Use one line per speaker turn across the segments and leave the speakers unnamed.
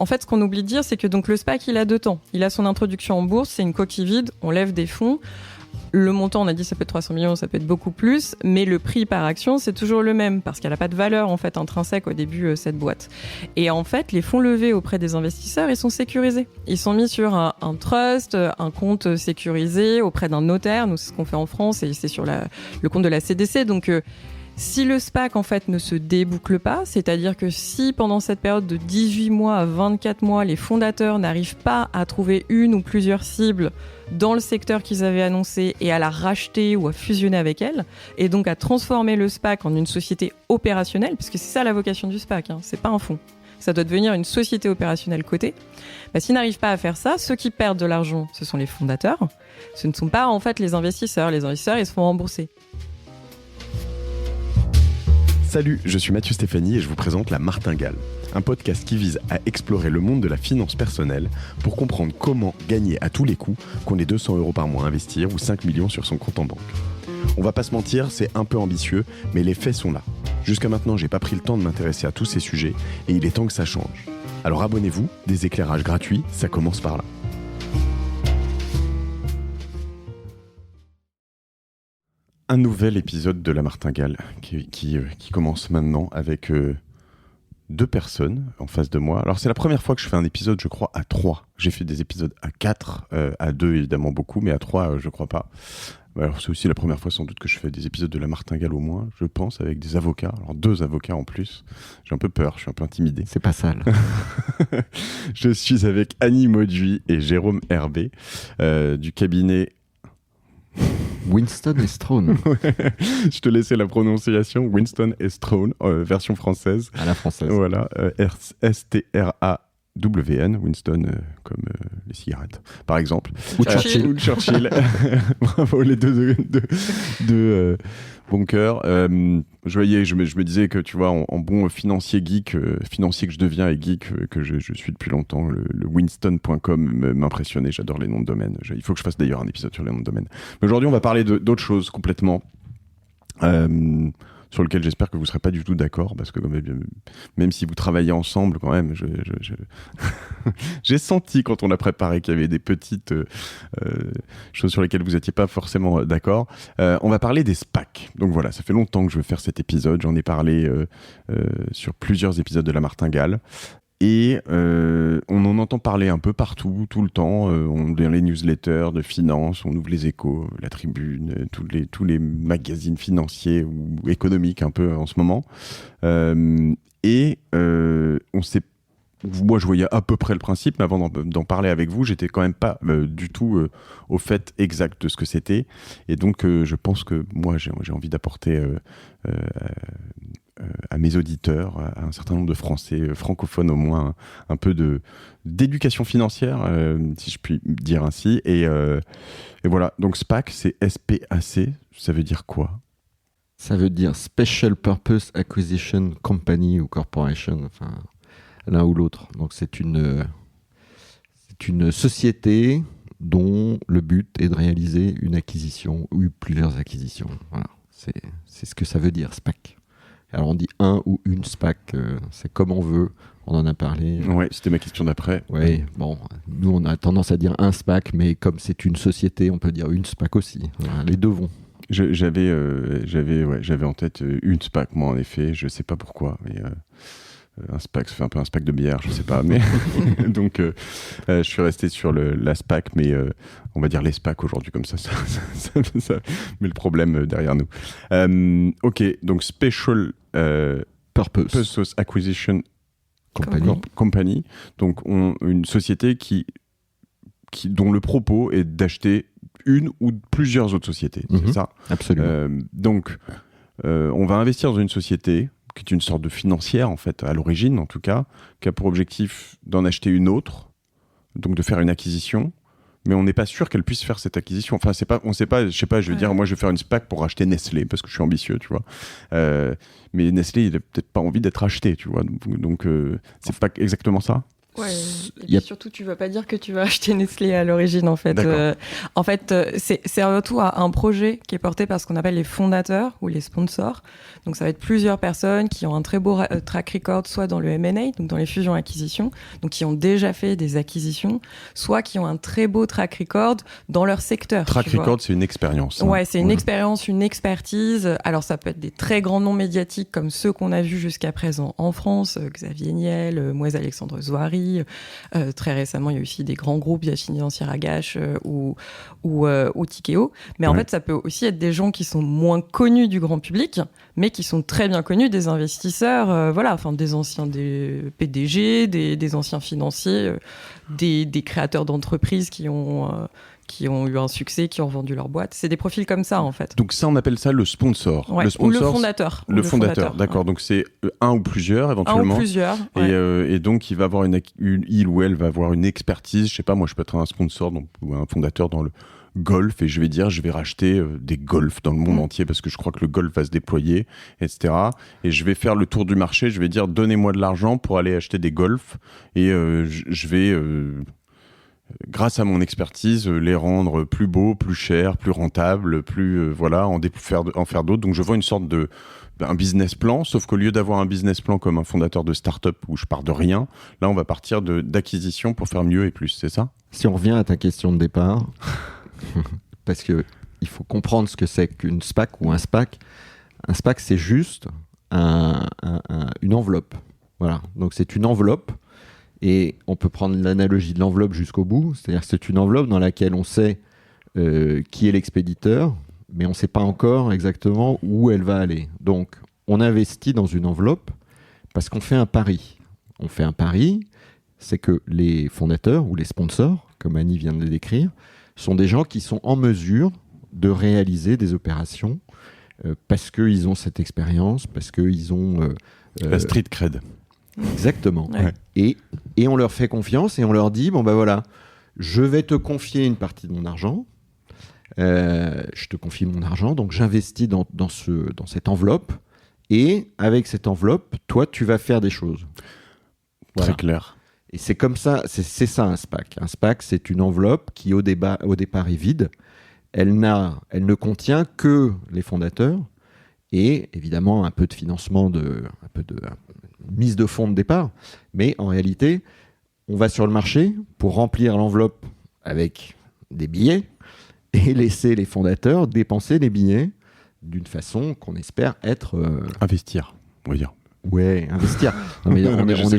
en fait, ce qu'on oublie de dire, c'est que donc, le SPAC, il a 2 temps. Il a son introduction en bourse, c'est une coquille vide, on lève des fonds. Le montant, on a dit, ça peut être 300 millions, ça peut être beaucoup plus, mais le prix par action, c'est toujours le même, parce qu'elle n'a pas de valeur en fait intrinsèque au début, cette boîte. Et en fait, les fonds levés auprès des investisseurs, ils sont sécurisés. Ils sont mis sur un trust, un compte sécurisé auprès d'un notaire. Nous, c'est ce qu'on fait en France, et c'est sur le compte de la CDC. Donc, si le SPAC en fait ne se déboucle pas, c'est-à-dire que si pendant cette période de 18 mois à 24 mois, les fondateurs n'arrivent pas à trouver une ou plusieurs cibles dans le secteur qu'ils avaient annoncé et à la racheter ou à fusionner avec elle, et donc à transformer le SPAC en une société opérationnelle, parce que c'est ça la vocation du SPAC, c'est pas un fonds. Ça doit devenir une société opérationnelle cotée. S'ils n'arrivent pas à faire ça, ceux qui perdent de l'argent, ce sont les fondateurs. Ce ne sont pas en fait les investisseurs. Les investisseurs, ils se font rembourser.
Salut, je suis Mathieu Stéphanie et je vous présente La Martingale, un podcast qui vise à explorer le monde de la finance personnelle pour comprendre comment gagner à tous les coups, qu'on ait 200 € par mois à investir ou 5 millions sur son compte en banque. On va pas se mentir, c'est un peu ambitieux, mais les faits sont là. Jusqu'à maintenant, j'ai pas pris le temps de m'intéresser à tous ces sujets et il est temps que ça change. Alors abonnez-vous, des éclairages gratuits, ça commence par là. Un nouvel épisode de La Martingale qui commence maintenant avec 2 personnes en face de moi. Alors c'est la première fois que je fais un épisode, je crois, à 3. J'ai fait des épisodes à 4, à 2 évidemment beaucoup, mais à 3 je crois pas. Alors c'est aussi la première fois sans doute que je fais des épisodes de La Martingale au moins, je pense, avec des avocats. Alors 2 avocats en plus. J'ai un peu peur, je suis un peu intimidé.
C'est pas sale.
Je suis avec Annie Mauduit et Jérôme Herbé du cabinet...
Winston et Strawn.
Je te laissais la prononciation. Winston et Strawn, version française.
À la française.
Voilà, S-T-R-A-W-N, Winston comme les cigarettes, par exemple.
Ou Churchill.
Ou Churchill. Bravo, les deux bon cœur. Je me disais que, tu vois, en bon financier geek, financier que je deviens et geek que je suis depuis longtemps, le winston.com m'impressionnait. J'adore les noms de domaine. Il faut que je fasse d'ailleurs un épisode sur les noms de domaine. Mais aujourd'hui, on va parler d'autres choses complètement. Sur lequel j'espère que vous ne serez pas du tout d'accord, parce que même si vous travaillez ensemble quand même, j'ai senti quand on a préparé qu'il y avait des petites choses sur lesquelles vous n'étiez pas forcément d'accord. On va parler des SPAC. Donc voilà, ça fait longtemps que je veux faire cet épisode. J'en ai parlé sur plusieurs épisodes de La Martingale. Et on en entend parler un peu partout, tout le temps. Dans les newsletters de finance, on ouvre les Échos, la Tribune, tous les magazines financiers ou économiques un peu en ce moment. On sait. Moi, je voyais à peu près le principe, mais avant d'en parler avec vous, j'étais quand même pas du tout au fait exact de ce que c'était. Et donc, je pense que moi, j'ai envie d'apporter à mes auditeurs, à un certain nombre de Français francophones au moins, un peu d'éducation financière, si je puis dire ainsi. Et voilà, donc SPAC, c'est S-P-A-C, ça veut dire quoi ?
Ça veut dire Special Purpose Acquisition Company ou Corporation, enfin l'un ou l'autre. Donc c'est une société dont le but est de réaliser une acquisition ou plusieurs acquisitions. Voilà, c'est ce que ça veut dire, SPAC. Alors on dit un ou une SPAC, c'est comme on veut, on en a parlé.
Oui, c'était ma question d'après.
Oui, bon, nous on a tendance à dire un SPAC, mais comme c'est une société, on peut dire une SPAC aussi. Voilà, les deux vont.
J'avais en tête une SPAC, moi en effet, je sais pas pourquoi, mais un SPAC, ça fait un peu un SPAC de bière, je sais pas, mais donc je suis resté sur la SPAC, mais on va dire les SPAC aujourd'hui, comme ça met le problème derrière nous. Ok, donc Special Purpose Acquisition Company, donc une société dont le propos est d'acheter une ou plusieurs autres sociétés, c'est ça ?
Absolument.
Donc, on va investir dans une société qui est une sorte de financière, en fait, à l'origine, en tout cas, qui a pour objectif d'en acheter une autre, donc de faire une acquisition, mais on n'est pas sûr qu'elle puisse faire cette acquisition. Enfin, on sait pas, je sais pas, je veux dire, moi, je vais faire une SPAC pour acheter Nestlé, parce que je suis ambitieux, tu vois. Mais Nestlé, il n'a peut-être pas envie d'être acheté, tu vois. Donc c'est pas exactement ça ?
Ouais, et
y
puis
a-
surtout, tu vas pas dire que tu vas acheter Nestlé à l'origine, en fait.
D'accord.
C'est avant tout un projet qui est porté par ce qu'on appelle les fondateurs ou les sponsors. Donc, ça va être plusieurs personnes qui ont un très beau track record, soit dans le M&A, donc dans les fusions-acquisitions, donc qui ont déjà fait des acquisitions, soit qui ont un très beau track record dans leur secteur.
Track
tu vois.
record, c'est une expérience. hein.
Ouais, c'est une expérience, une expertise. Alors, ça peut être des très grands noms médiatiques comme ceux qu'on a vus jusqu'à présent en France, Xavier Niel, Moïse Alexandre Zouari. Très récemment, il y a aussi des grands groupes, Yacine Agache ou Tikeo. Mais en
Ouais.
fait, ça peut aussi être des gens qui sont moins connus du grand public, mais qui sont très bien connus des investisseurs, des anciens des PDG, des anciens financiers, des créateurs d'entreprises qui ont eu un succès, qui ont vendu leur boîte. C'est des profils comme ça, en fait.
Donc ça, on appelle ça le sponsor.
Ouais.
Le
Ou le
sponsor,
fondateur.
le fondateur, d'accord.
ouais.
Donc c'est un ou plusieurs
Un
éventuellement.
ou plusieurs. ouais.
Et donc il va avoir il ou elle va avoir une expertise. Je sais pas, moi je peux être un sponsor ou un fondateur dans le golf et je vais racheter des golfs dans le monde entier parce que je crois que le golf va se déployer, etc. Et je vais faire le tour du marché. Je vais dire donnez-moi de l'argent pour aller acheter des golfs et je vais grâce à mon expertise, les rendre plus beaux, plus chers, plus rentables, en faire d'autres. Donc je vois une sorte un business plan, sauf qu'au lieu d'avoir un business plan comme un fondateur de start-up où je pars de rien, là on va partir d'acquisition pour faire mieux et plus, c'est ça ?
Si on revient à ta question de départ, parce que il faut comprendre ce que c'est qu'une SPAC ou un SPAC. Un SPAC, c'est juste une enveloppe. Voilà. Donc c'est une enveloppe. Et on peut prendre l'analogie de l'enveloppe jusqu'au bout, c'est-à-dire que c'est une enveloppe dans laquelle on sait qui est l'expéditeur, mais on ne sait pas encore exactement où elle va aller. Donc, on investit dans une enveloppe parce qu'on fait un pari. On fait un pari, c'est que les fondateurs ou les sponsors, comme Annie vient de le décrire, sont des gens qui sont en mesure de réaliser des opérations parce qu'ils ont cette expérience, parce qu'ils ont...
La street cred.
Exactement.
Ouais.
Et on leur fait confiance et on leur dit, bon ben voilà, je vais te confier une partie de mon argent, je te confie mon argent, donc j'investis dans cette enveloppe et avec cette enveloppe, toi tu vas faire des choses. Voilà.
Très clair.
Et c'est comme ça, c'est ça un SPAC. Un SPAC, c'est une enveloppe qui au départ est vide, elle ne contient que les fondateurs et évidemment un peu de financement, un peu de mise de fonds de départ. Mais en réalité, on va sur le marché pour remplir l'enveloppe avec des billets et laisser les fondateurs dépenser les billets d'une façon qu'on espère être...
Investir, on va dire.
Ouais, investir. Non, mais on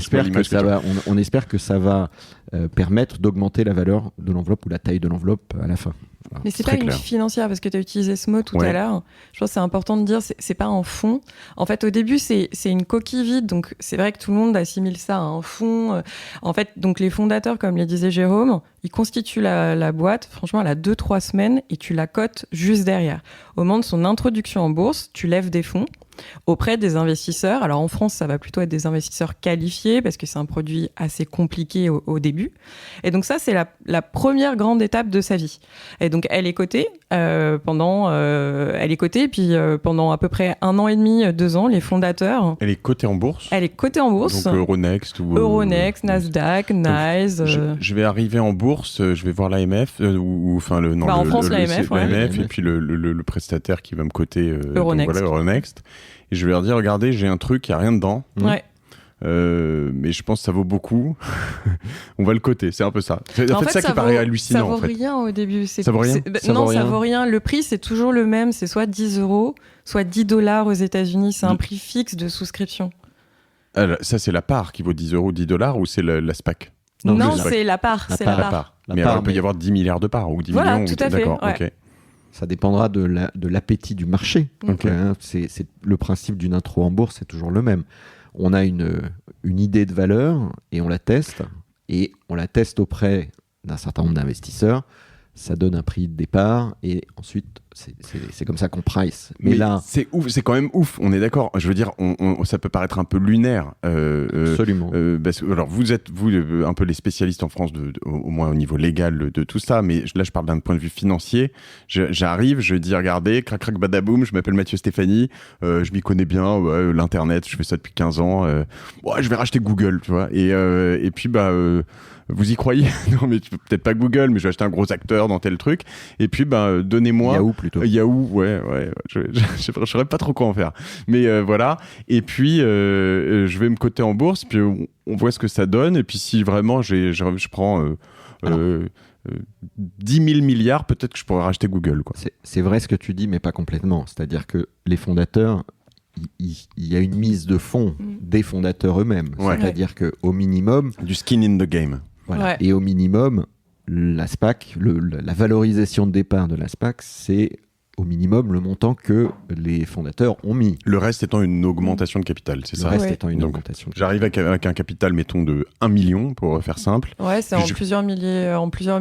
espère que ça va permettre d'augmenter la valeur de l'enveloppe ou la taille de l'enveloppe à la fin. Voilà.
Mais c'est
Très
pas une
clair.
financière, parce que tu as utilisé ce mot tout
Ouais.
à l'heure. Je pense que c'est important de dire, c'est pas un fonds. En fait, au début, c'est une coquille vide. Donc, c'est vrai que tout le monde assimile ça à un fonds. En fait, donc les fondateurs, comme le disait Jérôme, ils constituent la boîte. Franchement, elle a 2-3 semaines et tu la cotes juste derrière. Au moment de son introduction en bourse, tu lèves des fonds auprès des investisseurs. Alors en France, ça va plutôt être des investisseurs qualifiés parce que c'est un produit assez compliqué au début. Et donc ça, c'est la première grande étape de sa vie. Et donc elle est cotée pendant à peu près 1 an et demi, 2 ans, les fondateurs.
Elle est cotée en bourse.
Elle est cotée en bourse.
Donc Euronext ou
Euronext, Nasdaq, NYSE.
Je vais arriver en bourse, je vais voir l'AMF
en France, l'AMF, ouais.
l'AMF et puis le prestataire qui va me coter
Euronext.
donc voilà, Euronext. Et je vais leur dire regardez, j'ai un truc, il n'y a rien dedans.
Ouais.
Mais je pense que ça vaut beaucoup. On va le coter, c'est un peu ça. C'est en fait ça qui paraît hallucinant.
Ça vaut
en fait.
rien au début.
Ça vaut rien
Non, ça vaut rien. Le prix, c'est toujours le même. C'est soit 10 €, soit $10 aux États-Unis. C'est un prix fixe de souscription.
Alors, ça, c'est la part qui vaut 10 €, $10 ou c'est la SPAC?
Non,
le SPAC.
c'est la part.
La
c'est
part.
la part.
La
Mais
part,
alors, il peut
mais-
y avoir 10 milliards de parts ou 10
Voilà,
millions.
tout à fait,
D'accord,
ouais.
ok.
Ça dépendra de l'appétit du marché.
Ok.
C'est le principe d'une intro en bourse, c'est toujours le même. On a une idée de valeur et on la teste. Et on la teste auprès d'un certain nombre d'investisseurs. Ça donne un prix de départ et ensuite c'est comme ça qu'on price. Mais là,
c'est ouf, c'est quand même ouf. On est d'accord. Je veux dire, ça peut paraître un peu lunaire.
absolument.
Parce que, alors vous êtes un peu les spécialistes en France, au moins au niveau légal de tout ça. Mais là, je parle d'un point de vue financier. J'arrive, je dis regardez, crac crac badaboum. Je m'appelle Mathieu Stéphanie. Je m'y connais bien. Ouais, l'internet, je fais ça depuis 15 ans. Ouais, je vais racheter Google, tu vois. Et puis vous y croyez? Non, mais peut-être pas Google, mais je vais acheter un gros acteur dans tel truc. Et puis, donnez-moi.
Yahoo plutôt.
Yahoo, ouais. Je saurais pas trop quoi en faire. Mais voilà. Et puis, je vais me coter en bourse. Puis, on voit ce que ça donne. Et puis, si vraiment je prends 10 000 milliards, peut-être que je pourrais racheter Google, quoi.
C'est vrai ce que tu dis, mais pas complètement. C'est-à-dire que les fondateurs, il y a une mise de fonds des fondateurs eux-mêmes.
Ouais.
C'est-à-dire qu'au minimum...
Du skin in the game.
Voilà.
Ouais.
Et au minimum, la SPAC, la valorisation de départ de la SPAC, c'est au minimum le montant que les fondateurs ont mis.
Le reste étant une augmentation de capital, c'est
Le
ça?
reste
Ouais.
étant une
Donc,
augmentation.
J'arrive avec un capital, mettons, de 1 million, pour faire simple.
Ouais, c'est en plusieurs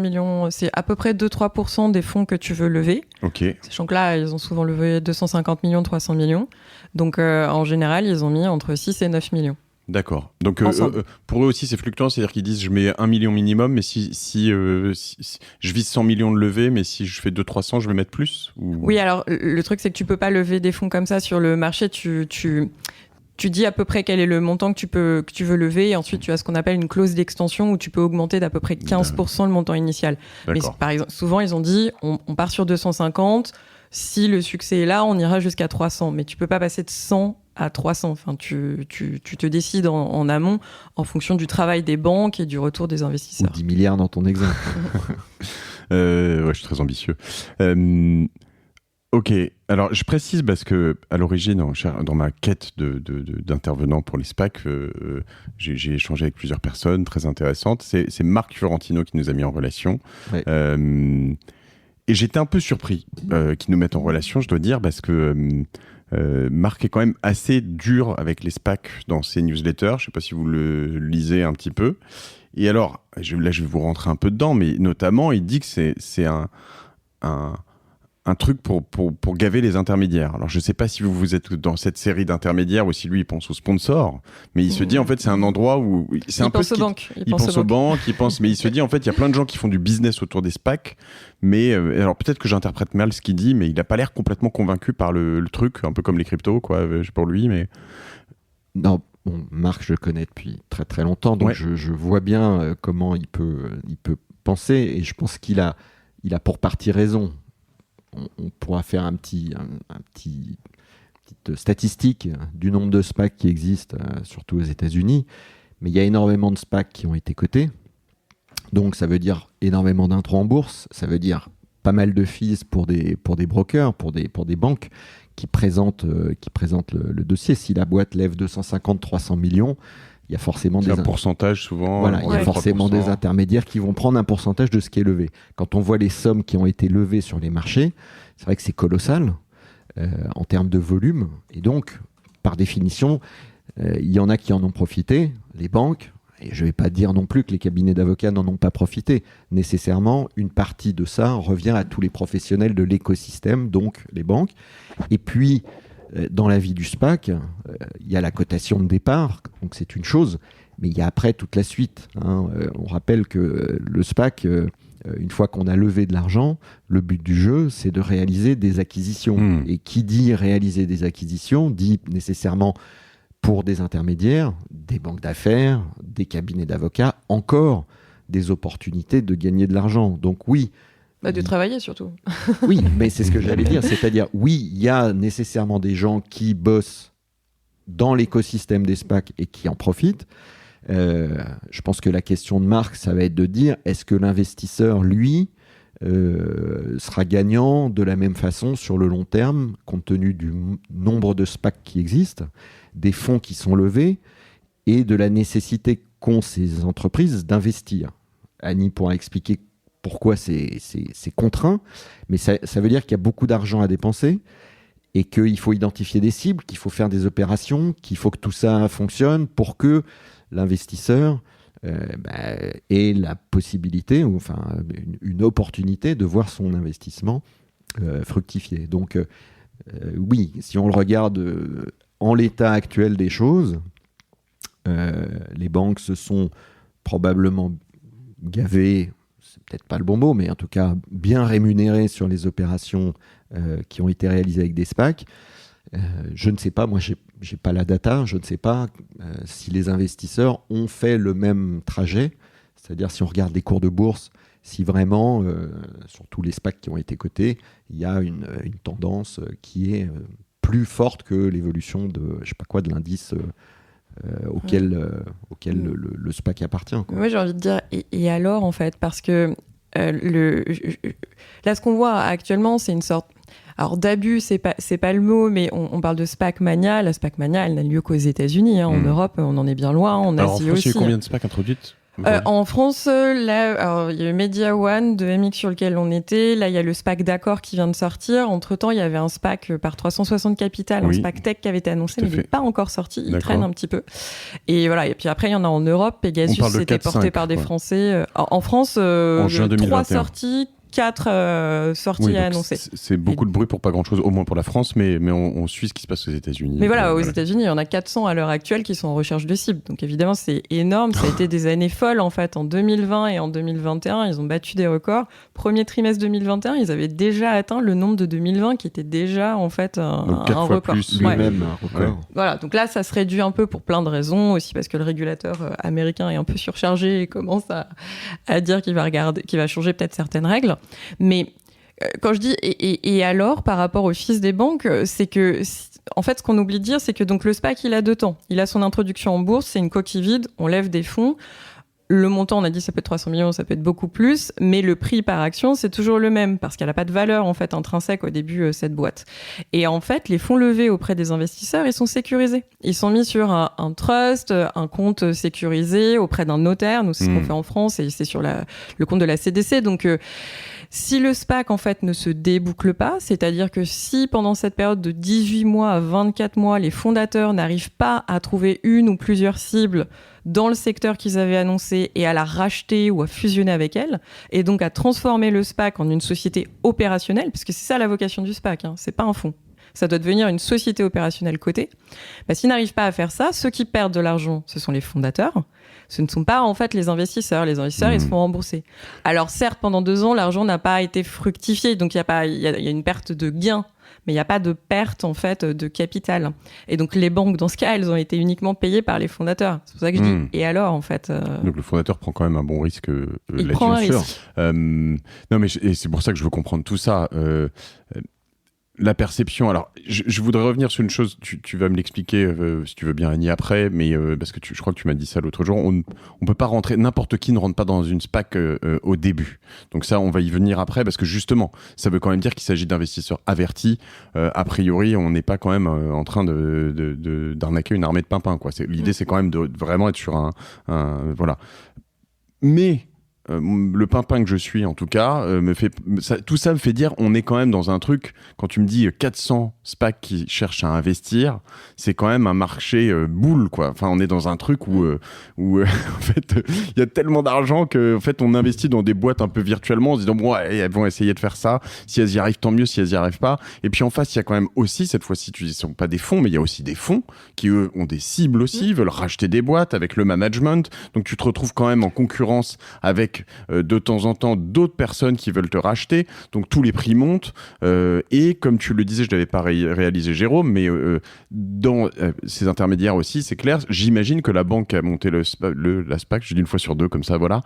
millions. C'est à peu près 2-3% des fonds que tu veux lever.
Ok.
Sachant que là, ils ont souvent levé 250 millions, 300 millions. Donc, en général, ils ont mis entre 6 et 9 millions.
D'accord. Donc
Ensemble.
pour eux aussi c'est fluctuant, c'est-à-dire qu'ils disent je mets 1 million minimum, mais si je vise 100 millions de levée, mais si je fais 200-300, je vais mettre plus ou...
Oui, alors le truc, c'est que tu peux pas lever des fonds comme ça sur le marché. Tu dis à peu près quel est le montant que tu veux lever, et ensuite tu as ce qu'on appelle une clause d'extension où tu peux augmenter d'à peu près 15% le montant initial. Mais
D'accord.
par exemple, souvent ils ont dit on part sur 250, si le succès est là, on ira jusqu'à 300, mais tu peux pas passer de 100 à 300. Enfin, tu te décides en amont en fonction du travail des banques et du retour des
Ou
investisseurs.
10 milliards dans ton exemple.
Ouais, je suis très ambitieux. Ok, alors je précise parce que à l'origine, dans ma quête d'intervenants pour les SPAC, j'ai échangé avec plusieurs personnes très intéressantes. C'est Marc Fiorentino qui nous a mis en relation.
Ouais.
Et j'étais un peu surpris qu'ils nous mettent en relation, je dois dire, parce que Marc est quand même assez dur avec les SPAC dans ses newsletters. Je ne sais pas si vous le lisez un petit peu. Et alors, là, je vais vous rentrer un peu dedans, mais notamment, il dit que c'est un truc pour gaver les intermédiaires. Alors, je ne sais pas si vous êtes dans cette série d'intermédiaires ou si lui, il pense aux sponsors, mais il se dit, en fait, c'est un endroit où... C'est
Il
un peu
pense aux banques.
Il pense aux banques, mais il se dit, en fait, il y a plein de gens qui font du business autour des SPAC, mais alors peut-être que j'interprète mal ce qu'il dit, mais il n'a pas l'air complètement convaincu par le truc, un peu comme les cryptos, quoi, pour lui, mais...
Non, bon, Marc, je le connais depuis très très longtemps, donc
Ouais.
je vois bien comment il peut penser, et je pense qu'il a pour partie raison. On pourra faire une petite statistique du nombre de SPAC qui existent, surtout aux États-Unis, mais il y a énormément de SPAC qui ont été cotés, donc ça veut dire énormément d'intros en bourse, ça veut dire pas mal de fees pour des brokers, pour des banques qui présentent le dossier. Si la boîte lève 250-300 millions, il y a forcément
C'est un pourcentage, souvent.
Voilà, il y a forcément des intermédiaires qui vont prendre un pourcentage de ce qui est levé. Quand on voit les sommes qui ont été levées sur les marchés, c'est vrai que c'est colossal en termes de volume. Et donc, par définition, il y en a qui en ont profité, les banques. Et je ne vais pas dire non plus que les cabinets d'avocats n'en ont pas profité. Nécessairement, une partie de ça revient à tous les professionnels de l'écosystème, donc les banques. Et puis, dans la vie du SPAC, il y a la cotation de départ, donc c'est une chose, mais il y a après toute la suite. On rappelle que le SPAC, une fois qu'on a levé de l'argent, le but du jeu, c'est de réaliser des acquisitions. Et qui dit réaliser des acquisitions, dit nécessairement pour des intermédiaires, des banques d'affaires, des cabinets d'avocats, encore des opportunités de gagner de l'argent. Donc oui.
De travailler surtout.
Oui, mais c'est ce que j'allais dire. C'est-à-dire, oui, il y a nécessairement des gens qui bossent dans l'écosystème des SPAC et qui en profitent. Je pense que la question de Marc, ça va être de dire, est-ce que l'investisseur, lui, sera gagnant de la même façon sur le long terme, compte tenu du nombre de SPAC qui existent, des fonds qui sont levés et de la nécessité qu'ont ces entreprises d'investir. Annie pourra expliquer pourquoi c'est contraint, mais ça veut dire qu'il y a beaucoup d'argent à dépenser et qu'il faut identifier des cibles, qu'il faut faire des opérations, qu'il faut que tout ça fonctionne pour que l'investisseur ait la possibilité, ou enfin une opportunité de voir son investissement fructifier. Donc oui, si on le regarde en l'état actuel des choses, les banques se sont probablement gavées, c'est peut-être pas le bon mot, mais en tout cas bien rémunérées sur les opérations qui ont été réalisées avec des SPAC. Je ne sais pas, moi j'ai pas la data, je ne sais pas si les investisseurs ont fait le même trajet, c'est-à-dire si on regarde des cours de bourse, si vraiment, sur tous les SPAC qui ont été cotés, il y a une tendance qui est plus forte que l'évolution de, je sais pas quoi, de l'indice auquel le SPAC appartient, quoi.
Moi, j'ai envie de dire, et alors, en fait, parce que là, ce qu'on voit actuellement, c'est une sorte... Alors, d'abus, c'est pas le mot, mais on parle de SPAC mania. La SPAC mania, elle n'a lieu qu'aux États-Unis. En Europe, on en est bien loin. En
Alors,
Asie
en France,
aussi.
il y a eu combien de SPAC introduites
En France, là, alors, il y a eu Media One de MX sur lequel on était. Là, il y a le SPAC d'Accor qui vient de sortir. Entre-temps, il y avait un SPAC par 360 Capital, un SPAC Tech qui avait été annoncé, mais il n'est pas encore sorti. Il traîne un petit peu. Et voilà. Et puis après, il y en a en Europe. Pegasus, c'était porté par des Français. En France,
en juin 2021.
3 sorties. 4 sorties à annoncer.
C'est beaucoup de bruit pour pas grand-chose, au moins pour la France, mais on suit ce qui se passe aux États-Unis.
Mais voilà, aux États-Unis, il y en a 400 à l'heure actuelle qui sont en recherche de cibles. Donc évidemment, c'est énorme. Ça a été des années folles, en fait. En 2020 et en 2021, ils ont battu des records. Premier trimestre 2021, ils avaient déjà atteint le nombre de 2020, qui était déjà, en fait, un record.
Plus
lui-même, un record.
Ouais.
Voilà, donc là, ça se réduit un peu pour plein de raisons. Aussi parce que le régulateur américain est un peu surchargé et commence à dire qu'il va changer peut-être certaines règles. Mais quand je dis et alors par rapport au fils des banques, c'est que en fait ce qu'on oublie de dire, c'est que donc le SPAC il a 2 temps. Il a son introduction en bourse, c'est une coquille vide, on lève des fonds. Le montant, on a dit, ça peut être 300 millions, ça peut être beaucoup plus, mais le prix par action, c'est toujours le même, parce qu'elle n'a pas de valeur en fait intrinsèque au début, cette boîte. Et en fait, les fonds levés auprès des investisseurs, ils sont sécurisés. Ils sont mis sur un trust, un compte sécurisé auprès d'un notaire. Nous, c'est ce qu'on fait en France, et c'est sur le compte de la CDC. Donc, si le SPAC, en fait, ne se déboucle pas, c'est-à-dire que si pendant cette période de 18 mois à 24 mois, les fondateurs n'arrivent pas à trouver une ou plusieurs cibles dans le secteur qu'ils avaient annoncé et à la racheter ou à fusionner avec elle, et donc à transformer le SPAC en une société opérationnelle, parce que c'est ça la vocation du SPAC, c'est pas un fonds. Ça doit devenir une société opérationnelle cotée. S'ils n'arrivent pas à faire ça, ceux qui perdent de l'argent, ce sont les fondateurs. Ce ne sont pas en fait les investisseurs. Les investisseurs, ils se font rembourser. Alors certes, pendant 2 ans, l'argent n'a pas été fructifié, donc il y a une perte de gain, mais il n'y a pas de perte en fait de capital. Et donc les banques, dans ce cas, elles ont été uniquement payées par les fondateurs. C'est pour ça que je dis. Et alors, en fait.
Donc le fondateur prend quand même un bon risque.
Il prend un risque.
Non, mais et c'est pour ça que je veux comprendre tout ça. La perception. Alors, je voudrais revenir sur une chose. Tu vas me l'expliquer si tu veux bien, Annie, après, mais parce que je crois que tu m'as dit ça l'autre jour. On peut pas rentrer. N'importe qui ne rentre pas dans une SPAC au début. Donc ça, on va y venir après, parce que justement, ça veut quand même dire qu'il s'agit d'investisseurs avertis. A priori, on n'est pas quand même en train d'arnaquer une armée de pimpins, quoi. L'idée, c'est quand même de vraiment être sur voilà. Mais le pimpin que je suis, en tout cas, tout ça me fait dire, on est quand même dans un truc, quand tu me dis 400 SPAC qui cherchent à investir, c'est quand même un marché boule, quoi. Enfin, on est dans un truc où en fait, il y a tellement d'argent que, en fait, on investit dans des boîtes un peu virtuellement en se disant, bon, ouais, elles vont essayer de faire ça. Si elles y arrivent, tant mieux. Si elles y arrivent pas. Et puis en face, il y a quand même aussi, cette fois-ci, tu dis, ce sont pas des fonds, mais il y a aussi des fonds qui, eux, ont des cibles aussi, veulent racheter des boîtes avec le management. Donc, tu te retrouves quand même en concurrence avec de temps en temps d'autres personnes qui veulent te racheter, donc tous les prix montent, et comme tu le disais, je l'avais pas réalisé, Jérôme, mais dans ces intermédiaires aussi, c'est clair, j'imagine que la banque qui a monté la SPAC, je dis une fois sur deux comme ça, voilà,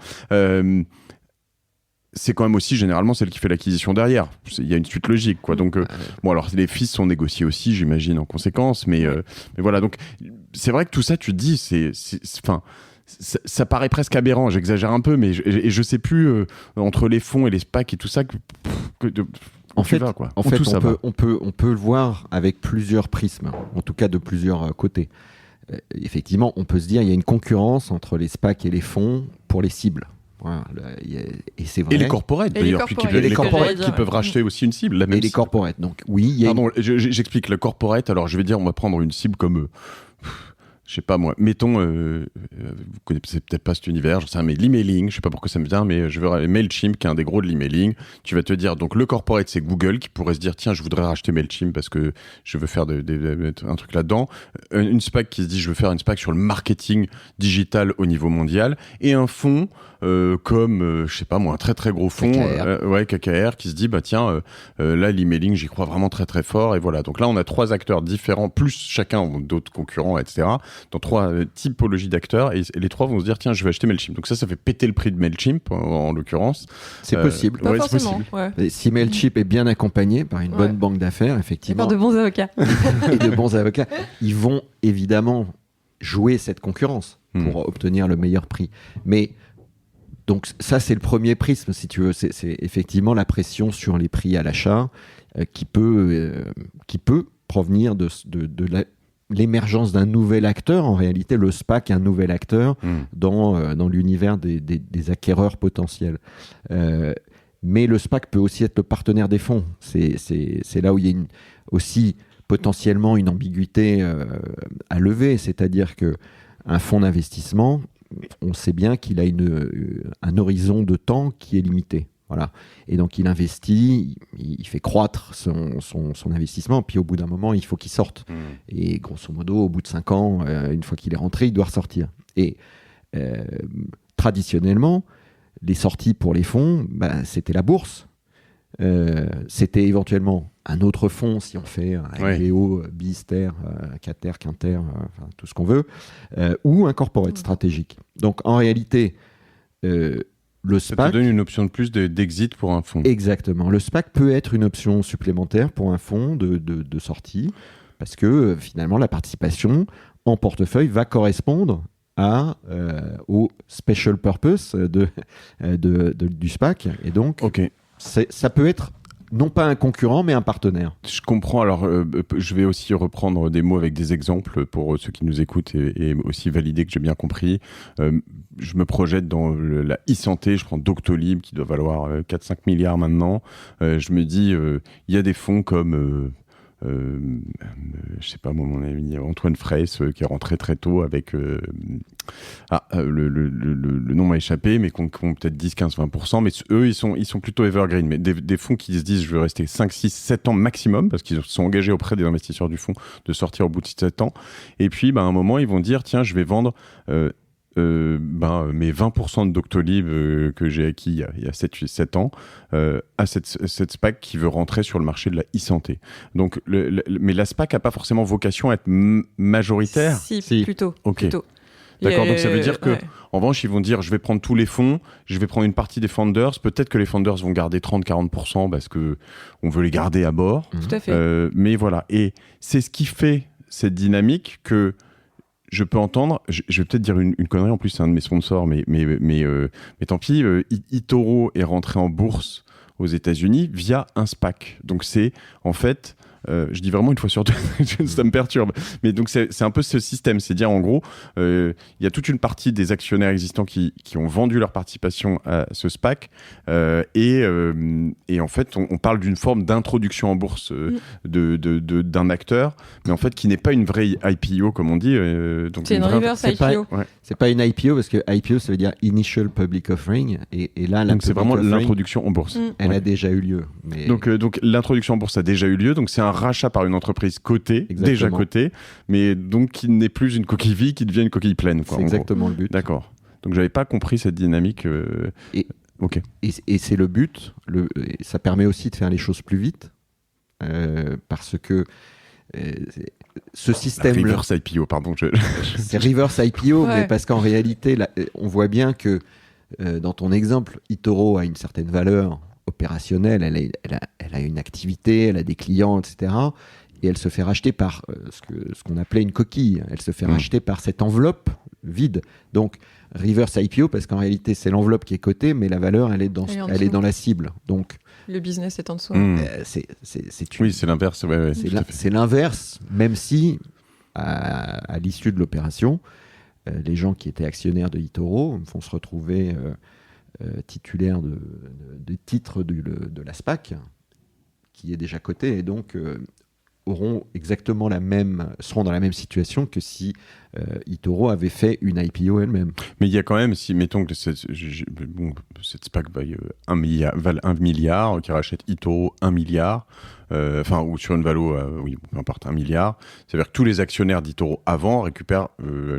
c'est quand même aussi généralement celle qui fait l'acquisition derrière. Il y a une suite logique, quoi. Donc, bon, alors les fees sont négociés aussi, j'imagine, en conséquence, mais voilà, donc c'est vrai que tout ça, tu te dis, enfin, ça paraît presque aberrant, j'exagère un peu, mais je sais plus entre les fonds et les SPAC et tout ça
on peut le voir avec plusieurs prismes, en tout cas de plusieurs côtés. Effectivement, on peut se dire il y a une concurrence entre les SPAC et les fonds pour les cibles. Voilà, et c'est vrai.
Et les corporates d'ailleurs, qui peuvent racheter aussi une cible.
Et les corporates, donc oui.
Pardon, j'explique. Le corporate, alors je vais dire, on va prendre une cible comme je sais pas moi, mettons, vous connaissez peut-être pas cet univers, j'en sais rien, mais l'emailing, je sais pas pourquoi ça me vient, mais je veux Mailchimp, qui est un des gros de l'emailing. Tu vas te dire, donc le corporate, c'est Google qui pourrait se dire, tiens, je voudrais racheter Mailchimp parce que je veux faire un truc là-dedans. Une SPAC qui se dit, je veux faire une SPAC sur le marketing digital au niveau mondial. Et un fonds comme, je sais pas moi, un très très gros fonds, KKR, qui se dit, bah tiens, là, l'emailing, j'y crois vraiment très très fort. Et voilà, donc là, on a 3 acteurs différents, plus chacun d'autres concurrents, etc., dans 3 typologies d'acteurs, et les 3 vont se dire, tiens, je vais acheter Mailchimp. Donc ça fait péter le prix de Mailchimp, en l'occurrence.
C'est possible.
Pas
Ouais, c'est
forcément.
possible.
Ouais.
Et si Mailchimp est bien accompagné par une bonne banque d'affaires,
Et
effectivement,
par de bons avocats.
et de bons avocats, ils vont évidemment jouer cette concurrence pour obtenir le meilleur prix. Mais donc ça, c'est le premier prisme, si tu veux. C'est effectivement la pression sur les prix à l'achat qui peut provenir de l'émergence d'un nouvel acteur. En réalité, le SPAC est un nouvel acteur dans l'univers des acquéreurs potentiels. Mais le SPAC peut aussi être le partenaire des fonds. C'est là où il y a aussi potentiellement une ambiguïté à lever. C'est-à-dire qu'un fonds d'investissement, on sait bien qu'il a un horizon de temps qui est limité. Voilà. Et donc il investit, il fait croître son investissement, puis au bout d'un moment, il faut qu'il sorte. Et grosso modo, au bout de 5 ans, une fois qu'il est rentré, il doit ressortir. Et traditionnellement, les sorties pour les fonds, c'était la bourse. C'était éventuellement un autre fonds, si on fait un LBO, Bister, Cater, Quinter, tout ce qu'on veut, ou un corporate stratégique. Donc en réalité, le SPAC...
Ça te donne une option de plus d'exit pour un fonds.
Exactement. Le SPAC peut être une option supplémentaire pour un fonds de sortie, parce que finalement, la participation en portefeuille va correspondre au special purpose du SPAC. Et donc, ça peut être non pas un concurrent, mais un partenaire.
Je comprends. Alors, je vais aussi reprendre des mots avec des exemples pour ceux qui nous écoutent et aussi valider que j'ai bien compris. Je me projette dans la e-santé. Je prends Doctolib qui doit valoir 4-5 milliards maintenant. Je me dis, il y a des fonds comme... je sais pas moi, mon ami Antoine Fraisse qui est rentré très tôt avec le nom m'a échappé, mais qui ont peut-être 10, 15, 20%, mais eux ils sont plutôt evergreen, mais des fonds qui se disent je veux rester 5, 6, 7 ans maximum, parce qu'ils sont engagés auprès des investisseurs du fonds de sortir au bout de 7 ans, et puis à un moment ils vont dire tiens, je vais vendre mes 20% de Doctolib que j'ai acquis il y a 7 ans à cette SPAC qui veut rentrer sur le marché de la e-santé. Donc, mais la SPAC n'a pas forcément vocation à être majoritaire.
Si. Plutôt.
Ok.
Plutôt.
D'accord, donc ça veut dire que, en revanche, ils vont dire je vais prendre tous les fonds, je vais prendre une partie des founders, peut-être que les founders vont garder 30-40% parce qu'on veut les garder à bord.
Tout à fait.
Mais voilà, et c'est ce qui fait cette dynamique que je peux entendre, je vais peut-être dire une connerie, en plus c'est un de mes sponsors, mais tant pis, eToro est rentré en bourse aux États-Unis via un SPAC. Donc c'est en fait... je dis vraiment une fois sur deux, ça me perturbe. Mais donc, c'est un peu ce système. C'est dire, en gros, il y a toute une partie des actionnaires existants qui ont vendu leur participation à ce SPAC. Et en fait, on parle d'une forme d'introduction en bourse d'un acteur, mais en fait, qui n'est pas une vraie IPO, comme on dit. Donc
c'est une reverse IPO.
C'est pas une IPO, parce que IPO, ça veut dire Initial Public Offering. Et là,
donc, c'est vraiment l'introduction en bourse.
Elle a déjà eu lieu. Mais...
Donc, l'introduction en bourse a déjà eu lieu. Donc, c'est un rachat par une entreprise cotée, déjà cotée, mais donc qui n'est plus une coquille vide, qui devient une coquille pleine.
C'est exactement le but.
D'accord. Donc j'avais pas compris cette dynamique. Ok.
Et c'est le but. Ça permet aussi de faire les choses plus vite, parce que ce système.
Reverse IPO, pardon.
C'est reverse IPO, mais parce qu'en réalité, on voit bien que dans ton exemple, eToro a une certaine valeur opérationnelle, elle a une activité, elle a des clients, etc. Et elle se fait racheter par ce qu'on appelait une coquille. Elle se fait racheter par cette enveloppe vide. Donc, reverse IPO, parce qu'en réalité, c'est l'enveloppe qui est cotée, mais la valeur, elle est dans la cible. Donc,
le business est en dessous.
Oui, c'est l'inverse. Ouais,
c'est l'inverse, même si, à l'issue de l'opération, les gens qui étaient actionnaires de eToro vont se retrouver... titulaire de titres de la SPAC, qui est déjà coté, et donc seront dans la même situation que si eToro avait fait une IPO elle-même.
Mais il y a quand même, si mettons que cette SPAC valent 1 milliard, qui rachète eToro 1 milliard, ou sur une valo, peu importe, 1 milliard, c'est-à-dire que tous les actionnaires d'eToro avant récupèrent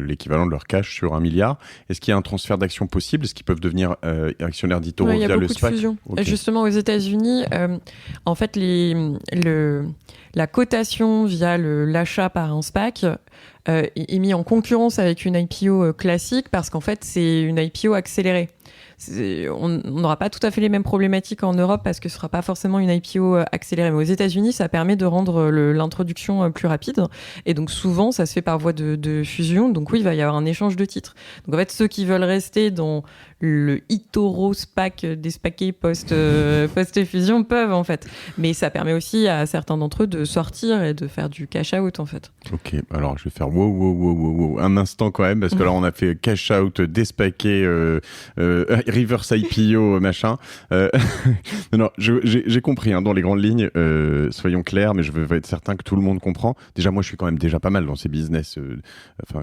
l'équivalent de leur cash sur 1 milliard. Est-ce qu'il y a un transfert d'actions possible? Est-ce qu'ils peuvent devenir actionnaires d'eToro via le SPAC?
Il y a beaucoup de fusions. Okay. Justement, aux États-Unis, en fait, la cotation via l'achat par un SPAC est mis en concurrence avec une IPO classique parce qu'en fait, c'est une IPO accélérée. On n'aura pas tout à fait les mêmes problématiques en Europe parce que ce ne sera pas forcément une IPO accélérée. Mais aux États-Unis, ça permet de rendre l'introduction plus rapide. Et donc souvent, ça se fait par voie de fusion. Donc oui, il va y avoir un échange de titres. Donc en fait, ceux qui veulent rester dans le eToro SPAC déspaqué post-fusion peuvent en fait. Mais ça permet aussi à certains d'entre eux de sortir et de faire du cash out en fait.
Ok, alors je vais faire wow, un instant quand même parce que là on a fait cash out, déspaqué, reverse IPO, machin. Non, j'ai compris dans les grandes lignes, soyons clairs, mais je veux être certain que tout le monde comprend. Déjà, moi je suis quand même déjà pas mal dans ces business.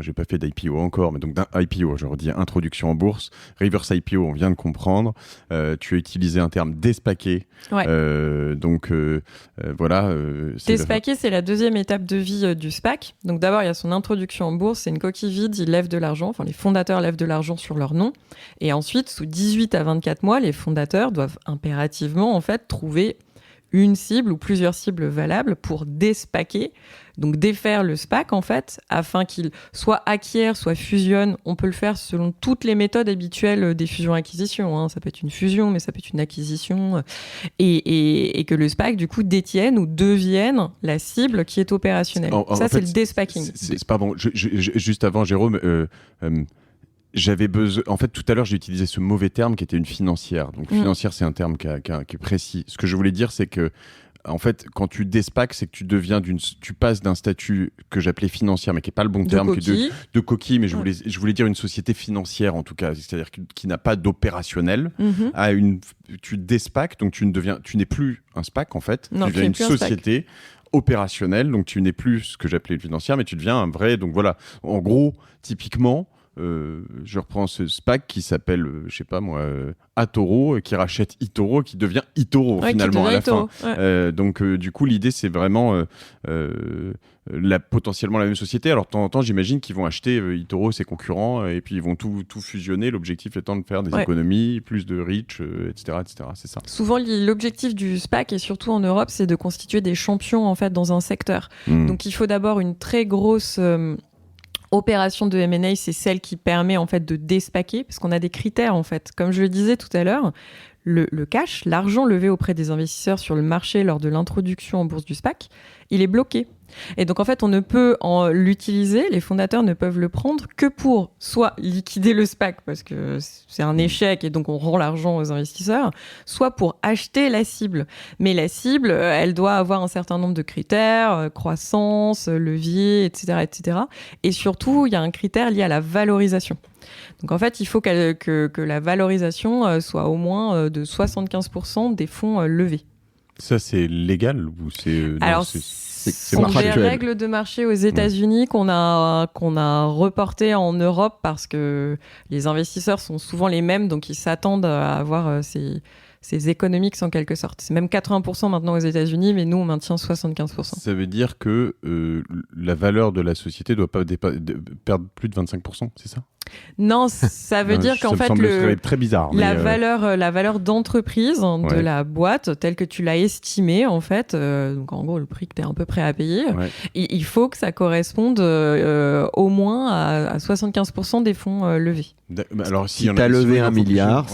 J'ai pas fait d'IPO encore, mais donc d'un IPO, je redis introduction en bourse, reverse IPO, on vient de comprendre. Tu as utilisé un terme déspaqué.
Ouais.
Voilà.
Déspaqué, c'est la deuxième étape de vie du SPAC. Donc d'abord, il y a son introduction en bourse, c'est une coquille vide, ils lèvent de l'argent, les fondateurs lèvent de l'argent sur leur nom. Et ensuite, sous 18 à 24 mois, les fondateurs doivent impérativement en fait trouver une cible ou plusieurs cibles valables pour déspaquer, donc défaire le SPAC en fait, afin qu'il soit acquiert, soit fusionne. On peut le faire selon toutes les méthodes habituelles des fusions-acquisitions. Ça peut être une fusion, mais ça peut être une acquisition. Et que le SPAC, du coup, détienne ou devienne la cible qui est opérationnelle. Ça, c'est le despacking.
Pardon, juste avant, Jérôme... j'avais besoin. En fait, tout à l'heure, j'ai utilisé ce mauvais terme qui était une financière. Donc, financière, c'est un terme qui est précis. Ce que je voulais dire, c'est que, en fait, quand tu déspaques, c'est que tu passes d'un statut que j'appelais financière, mais qui n'est pas le bon terme, de coquille, mais je voulais dire une société financière, en tout cas, c'est-à-dire qui n'a pas d'opérationnel, à tu déspaques, donc tu n'es plus un SPAC, en fait.
Non,
tu deviens une société opérationnelle, donc tu n'es plus ce que j'appelais une financière, mais tu deviens un vrai. Donc voilà, en gros, typiquement. Je reprends ce SPAC qui s'appelle, je sais pas moi, Atoro, qui rachète eToro, qui devient eToro finalement à la fin. Ouais. Donc du coup, l'idée c'est vraiment potentiellement la même société. Alors de temps en temps, j'imagine qu'ils vont acheter eToro, ses concurrents, et puis ils vont tout fusionner. L'objectif étant de faire des économies, plus de reach, etc., etc. C'est ça.
Souvent, l'objectif du SPAC, et surtout en Europe, c'est de constituer des champions en fait dans un secteur. Donc il faut d'abord une très grosse opération de M&A, c'est celle qui permet en fait de déspaquer, parce qu'on a des critères en fait. Comme je le disais tout à l'heure, le cash, l'argent levé auprès des investisseurs sur le marché lors de l'introduction en bourse du SPAC, il est bloqué. Et donc en fait, on ne peut l'utiliser, les fondateurs ne peuvent le prendre que pour soit liquider le SPAC parce que c'est un échec et donc on rend l'argent aux investisseurs, soit pour acheter la cible. Mais la cible, elle doit avoir un certain nombre de critères, croissance, levier, etc., etc. Et surtout, il y a un critère lié à la valorisation. Donc en fait, il faut que la valorisation soit au moins de 75% des fonds levés.
Ça, c'est légal ou c'est...
Alors, c'est des règles de marché aux États-Unis qu'on a reportées en Europe parce que les investisseurs sont souvent les mêmes, donc ils s'attendent à avoir ces économiques en quelque sorte. C'est même 80% maintenant aux États-Unis, mais nous, on maintient 75%.
Ça veut dire que la valeur de la société ne doit pas perdre plus de 25%, c'est ça ?
Non, ça veut dire qu'en fait,
très bizarre,
la valeur d'entreprise de la boîte, telle que tu l'as estimée, en fait, donc en gros, le prix que tu es à peu prêt à payer, il faut que ça corresponde au moins à 75% des fonds levés.
Alors, si tu as levé 1 milliard,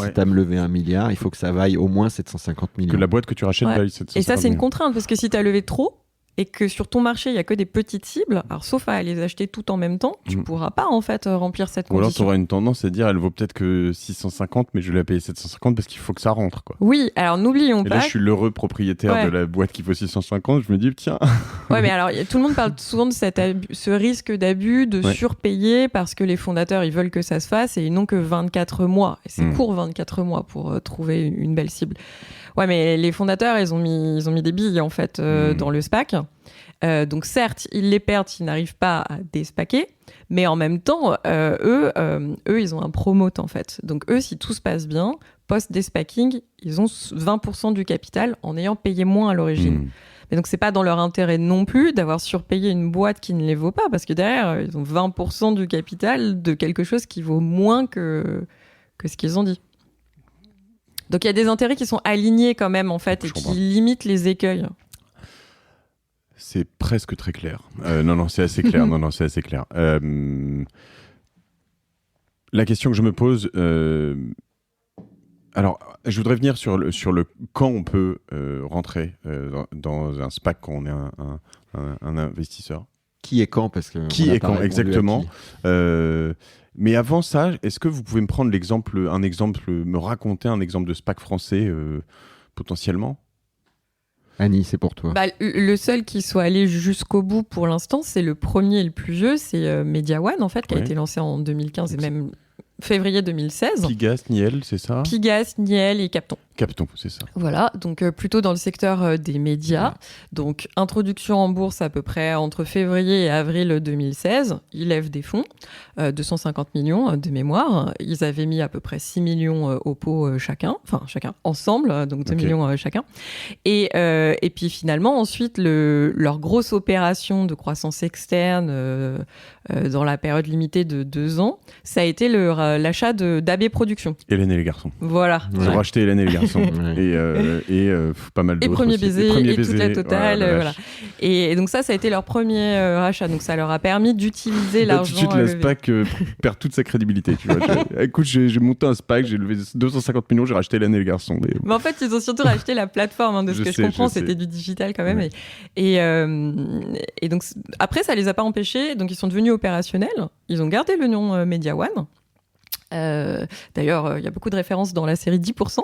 il faut que ça vaille au moins 750 millions.
Que la boîte que tu rachètes vaille 750 millions.
Et ça, c'est une contrainte, parce que si tu as levé trop, et que sur ton marché, il n'y a que des petites cibles, alors sauf à les acheter tout en même temps, tu ne pourras pas en fait remplir cette condition.
Ou alors tu auras une tendance à dire elle vaut peut-être que 650, mais je vais la payer 750 parce qu'il faut que ça rentre, quoi.
Oui, alors n'oublions pas.
Et là, je suis l'heureux propriétaire de la boîte qui vaut 650, je me dis tiens.
Ouais, mais alors tout le monde parle souvent de ce risque d'abus, de surpayer, parce que les fondateurs, ils veulent que ça se fasse et ils n'ont que 24 mois. Et c'est court 24 mois pour trouver une belle cible. Ouais, mais les fondateurs, ils ont mis des billes en fait dans le SPAC. Donc certes, ils les perdent s'ils n'arrivent pas à déspaquer, mais en même temps, eux, ils ont un promote en fait. Donc eux, si tout se passe bien, post-despacking, ils ont 20% du capital en ayant payé moins à l'origine. Mais donc c'est pas dans leur intérêt non plus d'avoir surpayé une boîte qui ne les vaut pas, parce que derrière, ils ont 20% du capital de quelque chose qui vaut moins que ce qu'ils ont dit. Donc il y a des intérêts qui sont alignés quand même en fait, et qui limitent les écueils.
C'est presque très clair. Non, c'est assez clair. Non, c'est assez clair. La question que je me pose... Alors, je voudrais venir sur le quand on peut rentrer dans un SPAC quand on est un investisseur.
Qui est quand, parce que
qui est quand, exactement. Mais avant ça, est-ce que vous pouvez me prendre me raconter un exemple de SPAC français potentiellement ?
Annie, c'est pour toi.
Le seul qui soit allé jusqu'au bout pour l'instant, c'est le premier et le plus vieux, c'est Media One en fait, qui a été lancé en 2015 et même février 2016.
Pigas, Niel, c'est ça ?
Pigas, Niel et Capton.
Capton, c'est ça.
Voilà, donc plutôt dans le secteur des médias. Donc introduction en bourse à peu près entre février et avril 2016. Ils lèvent des fonds, 250 millions de mémoire. Ils avaient mis à peu près 6 millions au pot chacun ensemble, donc 2 millions chacun. Et puis finalement, ensuite, leur grosse opération de croissance externe dans la période limitée de 2 ans, ça a été l'achat d'AB Productions.
Hélène et les garçons.
Voilà.
Ils ont racheté Hélène et les garçons. et pas mal d'autres.
Et Premier Baiser,
et
toute la totale. Voilà. Et donc ça a été leur premier rachat. Donc ça leur a permis d'utiliser l'argent.
Tout de suite, la SPAC perd toute sa crédibilité. Tu vois. Écoute, j'ai monté un SPAC, j'ai levé 250 millions, j'ai racheté Hélène et les garçons.
Mais en fait, ils ont surtout racheté la plateforme. De ce que je comprends, c'était du digital quand même. Ouais. Et donc après, ça les a pas empêchés. Donc ils sont devenus opérationnels. Ils ont gardé le nom Media One. D'ailleurs, il y a beaucoup de références dans la série 10%.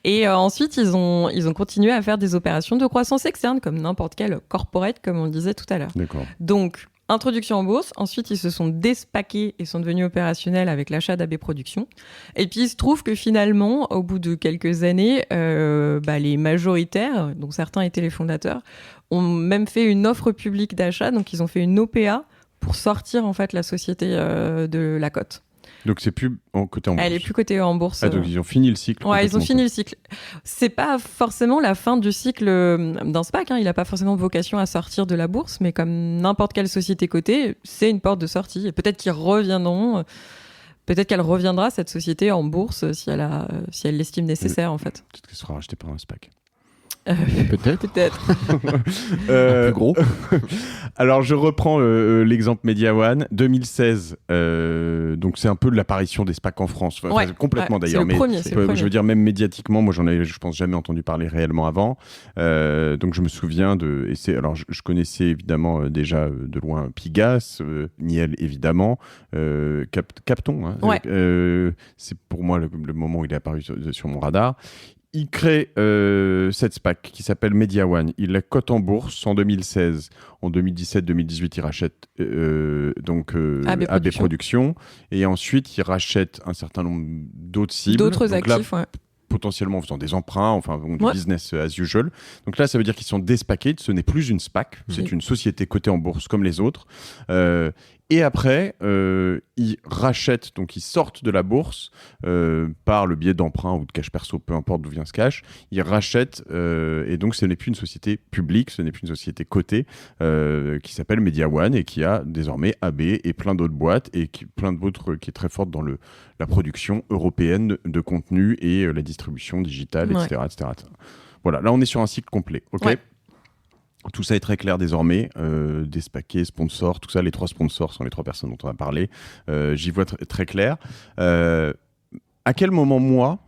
Et ensuite, ils ont continué à faire des opérations de croissance externe, comme n'importe quel corporate, comme on disait tout à l'heure.
D'accord.
Donc, introduction en bourse. Ensuite, ils se sont déspaqués et sont devenus opérationnels avec l'achat d'AB Productions. Et puis, il se trouve que finalement, au bout de quelques années, les majoritaires, dont certains étaient les fondateurs, ont même fait une offre publique d'achat. Donc, ils ont fait une OPA pour sortir en fait la société de la cote.
Donc c'est plus cotée en bourse.
Elle est plus cotée en bourse.
Ah, donc ils ont fini le cycle.
Ouais, ils ont fini le cycle. C'est pas forcément la fin du cycle d'un SPAC. Il n'a pas forcément vocation à sortir de la bourse, mais comme n'importe quelle société cotée, c'est une porte de sortie. Et peut-être qu'ils reviendront. Peut-être qu'elle reviendra cette société en bourse si elle l'estime nécessaire en fait.
Peut-être qu'elle sera rachetée par un SPAC.
Peut-être.
Plus
gros.
Alors, je reprends l'exemple Media One. 2016, donc c'est un peu l'apparition des SPAC en France. Enfin, complètement d'ailleurs.
C'est le premier.
Je veux dire, même médiatiquement, moi, j'en avais, je pense, jamais entendu parler réellement avant. Donc, je me souviens alors, je connaissais évidemment déjà de loin Pigas, Niel, évidemment, Capton. Hein, c'est pour moi le moment où il est apparu sur mon radar. Il crée cette SPAC qui s'appelle Media One. Il la cote en bourse en 2016. En 2017-2018, il rachète AB Productions. Et ensuite, il rachète un certain nombre d'autres cibles.
D'autres actifs,
potentiellement en faisant des emprunts, du business as usual. Donc là, ça veut dire qu'ils sont déspaqués. Ce n'est plus une SPAC. C'est une société cotée en bourse comme les autres. Et après, ils rachètent, donc ils sortent de la bourse par le biais d'emprunts ou de cash perso, peu importe d'où vient ce cash. Ils rachètent, et donc ce n'est plus une société publique, ce n'est plus une société cotée qui s'appelle Media One et qui a désormais AB et plein d'autres boîtes et plein d'autres qui est très forte dans la production européenne de contenu et la distribution digitale, etc., etc. Voilà, là on est sur un cycle complet, ok ? Tout ça est très clair désormais, déspaqués, sponsors, tout ça, les 3 sponsors sont les 3 personnes dont on a parlé. J'y vois très clair. À quel moment, moi,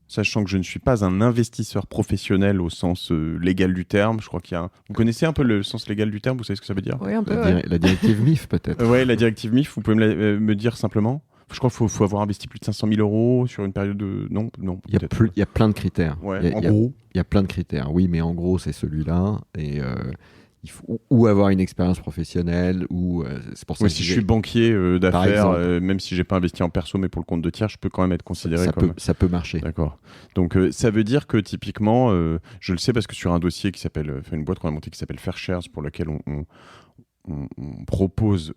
sachant que je ne suis pas un investisseur professionnel au sens légal du terme, je crois qu'il y a Vous connaissez un peu le sens légal du terme, vous savez ce que ça veut dire ?
Oui, un peu.
La directive MIF, peut-être.
Oui, la directive MIF, vous pouvez me dire simplement ? Je crois qu'il faut avoir investi plus de 500 000 euros sur une période de... Non.
Il y a plein de critères.
Ouais, en gros.
Il y a plein de critères, oui, mais en gros, c'est celui-là. Et Il faut ou avoir une expérience professionnelle, ou c'est pour ça
Ouais,
que
si je
j'ai-
suis banquier
Par
d'affaires,
exemple.
même si j'ai pas investi en perso, mais pour le compte de tiers, je peux quand même être considéré comme.
ça peut marcher.
D'accord. Donc ça veut dire que typiquement, je le sais parce que sur un dossier qui s'appelle, une boîte qu'on a montée qui s'appelle Fairshares, pour laquelle on propose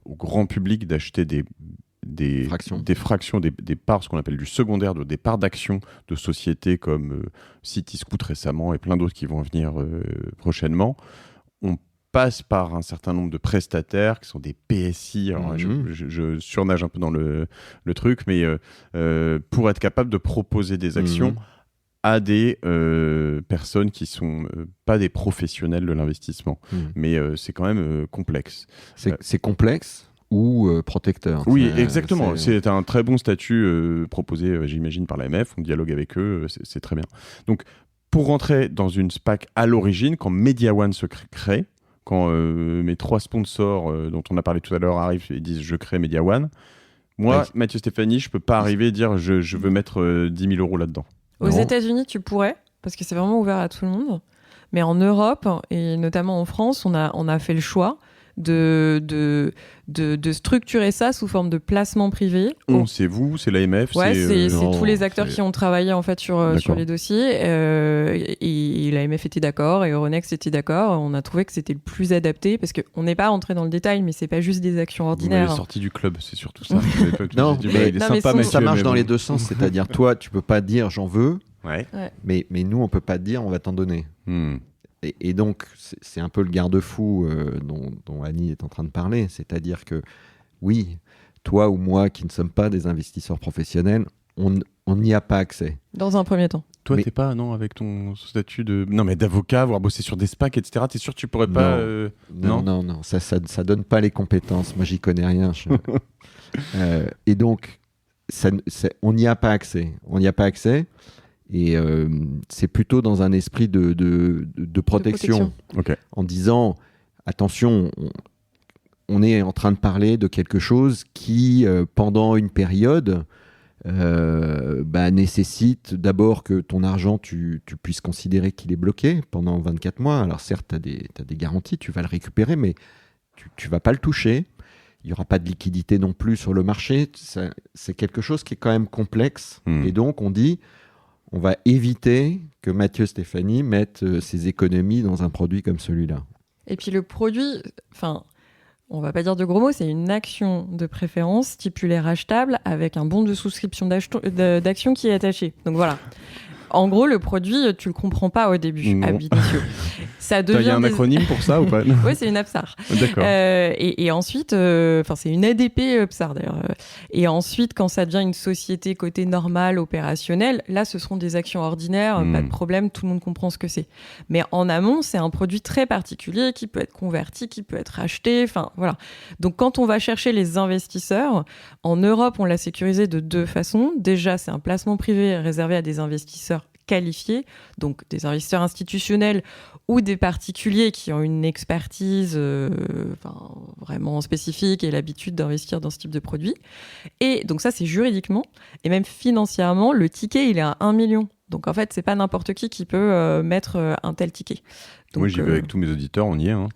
au grand public d'acheter des fractions, des parts, ce qu'on appelle du secondaire, des parts d'actions de sociétés comme Cityscoot récemment et plein d'autres qui vont venir prochainement. On passe par un certain nombre de prestataires qui sont des PSI. Alors, je surnage un peu dans le truc, mais pour être capable de proposer des actions à des personnes qui sont pas des professionnels de l'investissement. Mais c'est quand même complexe.
C'est complexe ou protecteur.
Oui, exactement. C'est un très bon statut proposé, j'imagine, par l'AMF. On dialogue avec eux, c'est très bien. Donc, pour rentrer dans une SPAC à l'origine, quand Media One se crée, quand mes 3 sponsors dont on a parlé tout à l'heure arrivent et disent « je crée Media One », moi, Mathieu Stéphanie, je peux pas arriver et dire « je veux mettre 10 000 euros là-dedans ».
Aux États-Unis, tu pourrais, parce que c'est vraiment ouvert à tout le monde. Mais en Europe, et notamment en France, on a fait le choix de structurer ça sous forme de placement privé.
C'est vous, c'est l'AMF,
ouais, c'est
non,
tous les acteurs qui ont travaillé en fait sur les dossiers. Et l'AMF était d'accord, et Euronext était d'accord. On a trouvé que c'était le plus adapté, parce qu'on n'est pas rentré dans le détail, mais c'est pas juste des actions ordinaires.
Vous sorti du club, c'est surtout ça.
Non, mais ça marche dans les deux sens.
Bon.
C'est-à-dire, toi, tu peux pas dire j'en veux,
ouais.
mais nous, on peut pas te dire on va t'en donner. Et donc, c'est un peu le garde-fou dont Annie est en train de parler. C'est-à-dire que, oui, toi ou moi qui ne sommes pas des investisseurs professionnels, on n'y a pas accès.
Dans un premier temps.
Toi, t'es pas, non, avec ton statut d'avocat, avoir bossé sur des SPAC, etc., t'es sûr que tu pourrais pas...
Non, ça donne pas les compétences. Moi, j'y connais rien. Et donc, on n'y a pas accès. On n'y a pas accès. Et c'est plutôt dans un esprit de protection.
Okay.
En disant, attention, on est en train de parler de quelque chose qui, pendant une période, nécessite d'abord que ton argent, tu puisses considérer qu'il est bloqué pendant 24 mois. Alors certes, tu as des garanties, tu vas le récupérer, mais tu ne vas pas le toucher. Il n'y aura pas de liquidité non plus sur le marché. C'est quelque chose qui est quand même complexe. Et donc, on dit... on va éviter que Mathieu Stéphanie mette ses économies dans un produit comme celui-là.
Et puis le produit, on va pas dire de gros mots, c'est une action de préférence stipulée rachetable avec un bon de souscription d'action qui est attaché. Donc voilà. En gros, le produit, tu le comprends pas au début, ab initio. Ça devient.
Il y a un acronyme pour ça ou pas?
Oui, c'est une APSAR.
D'accord.
Et ensuite, c'est une ADP APSAR d'ailleurs. Et ensuite, quand ça devient une société cotée normale, opérationnelle, là, ce seront des actions ordinaires, pas de problème, tout le monde comprend ce que c'est. Mais en amont, c'est un produit très particulier qui peut être converti, qui peut être racheté. Voilà. Donc, quand on va chercher les investisseurs, en Europe, on l'a sécurisé de 2 façons. Déjà, c'est un placement privé réservé à des investisseurs qualifiés, donc des investisseurs institutionnels ou des particuliers qui ont une expertise vraiment spécifique et l'habitude d'investir dans ce type de produit. Et donc ça, c'est juridiquement. Et même financièrement, le ticket, il est à 1 million. Donc en fait, c'est pas n'importe qui peut mettre un tel ticket. Donc,
moi, j'y vais avec tous mes auditeurs, on y est. Hein,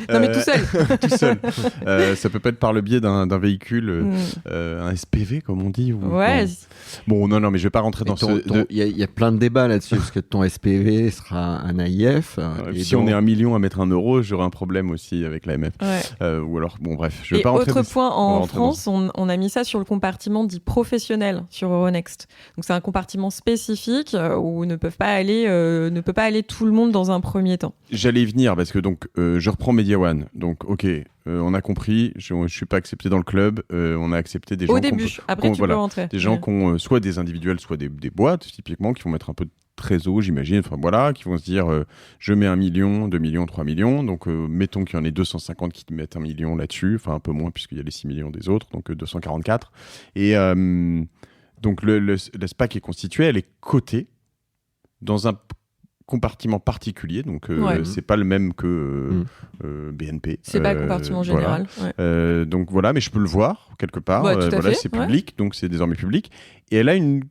non, mais tout seul.
Tout seul. Ça peut pas être par le biais d'un véhicule, un SPV, comme on dit.
Ouais.
Bon, non, mais je vais pas rentrer dans
Il y a plein de débats là-dessus, parce que ton SPV sera un AIF.
Si on est 1 million à mettre 1 euro, j'aurai un problème aussi avec l'AMF. Ouais. Ou alors, bon, bref, je vais pas rentrer.
Autre point, en France, on a mis ça sur le compartiment dit professionnel sur Euronext. Donc c'est un compartiment spécifique où ne peut pas aller tout le monde dans un premier temps.
J'allais y venir parce que donc je reprends Media One. Donc ok, on a compris. Je suis pas accepté dans le club. On a accepté des gens.
Au début. Après tu peux rentrer.
Des gens qui ont soit des individuels, soit des boîtes typiquement qui vont mettre un peu de trésor, j'imagine. Enfin voilà, qui vont se dire je mets 1 million, 2 millions, 3 millions. Donc mettons qu'il y en ait 250 qui mettent 1 million là-dessus. Enfin un peu moins puisqu'il y a les 6 millions des autres. Donc 244. Et donc la SPAC est constituée, elle est cotée dans un compartiment particulier, donc c'est pas le même que BNP.
C'est pas le compartiment général.
Voilà. Ouais. Donc voilà, mais je peux le voir quelque part.
Ouais, tout à fait,
c'est public, donc c'est désormais public. Et elle a une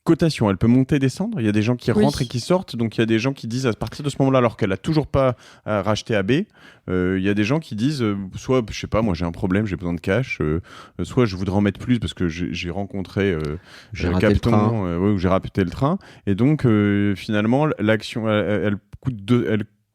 cotation, elle peut monter, descendre. Il y a des gens qui rentrent et qui sortent. Donc, il y a des gens qui disent à partir de ce moment-là, alors qu'elle a toujours pas racheté AB, il y a des gens qui disent soit, je sais pas, moi j'ai un problème, j'ai besoin de cash, soit je voudrais en mettre plus parce que j'ai rencontré
J'ai raté le train.
ou j'ai raté le train. Et donc, finalement, l'action, elle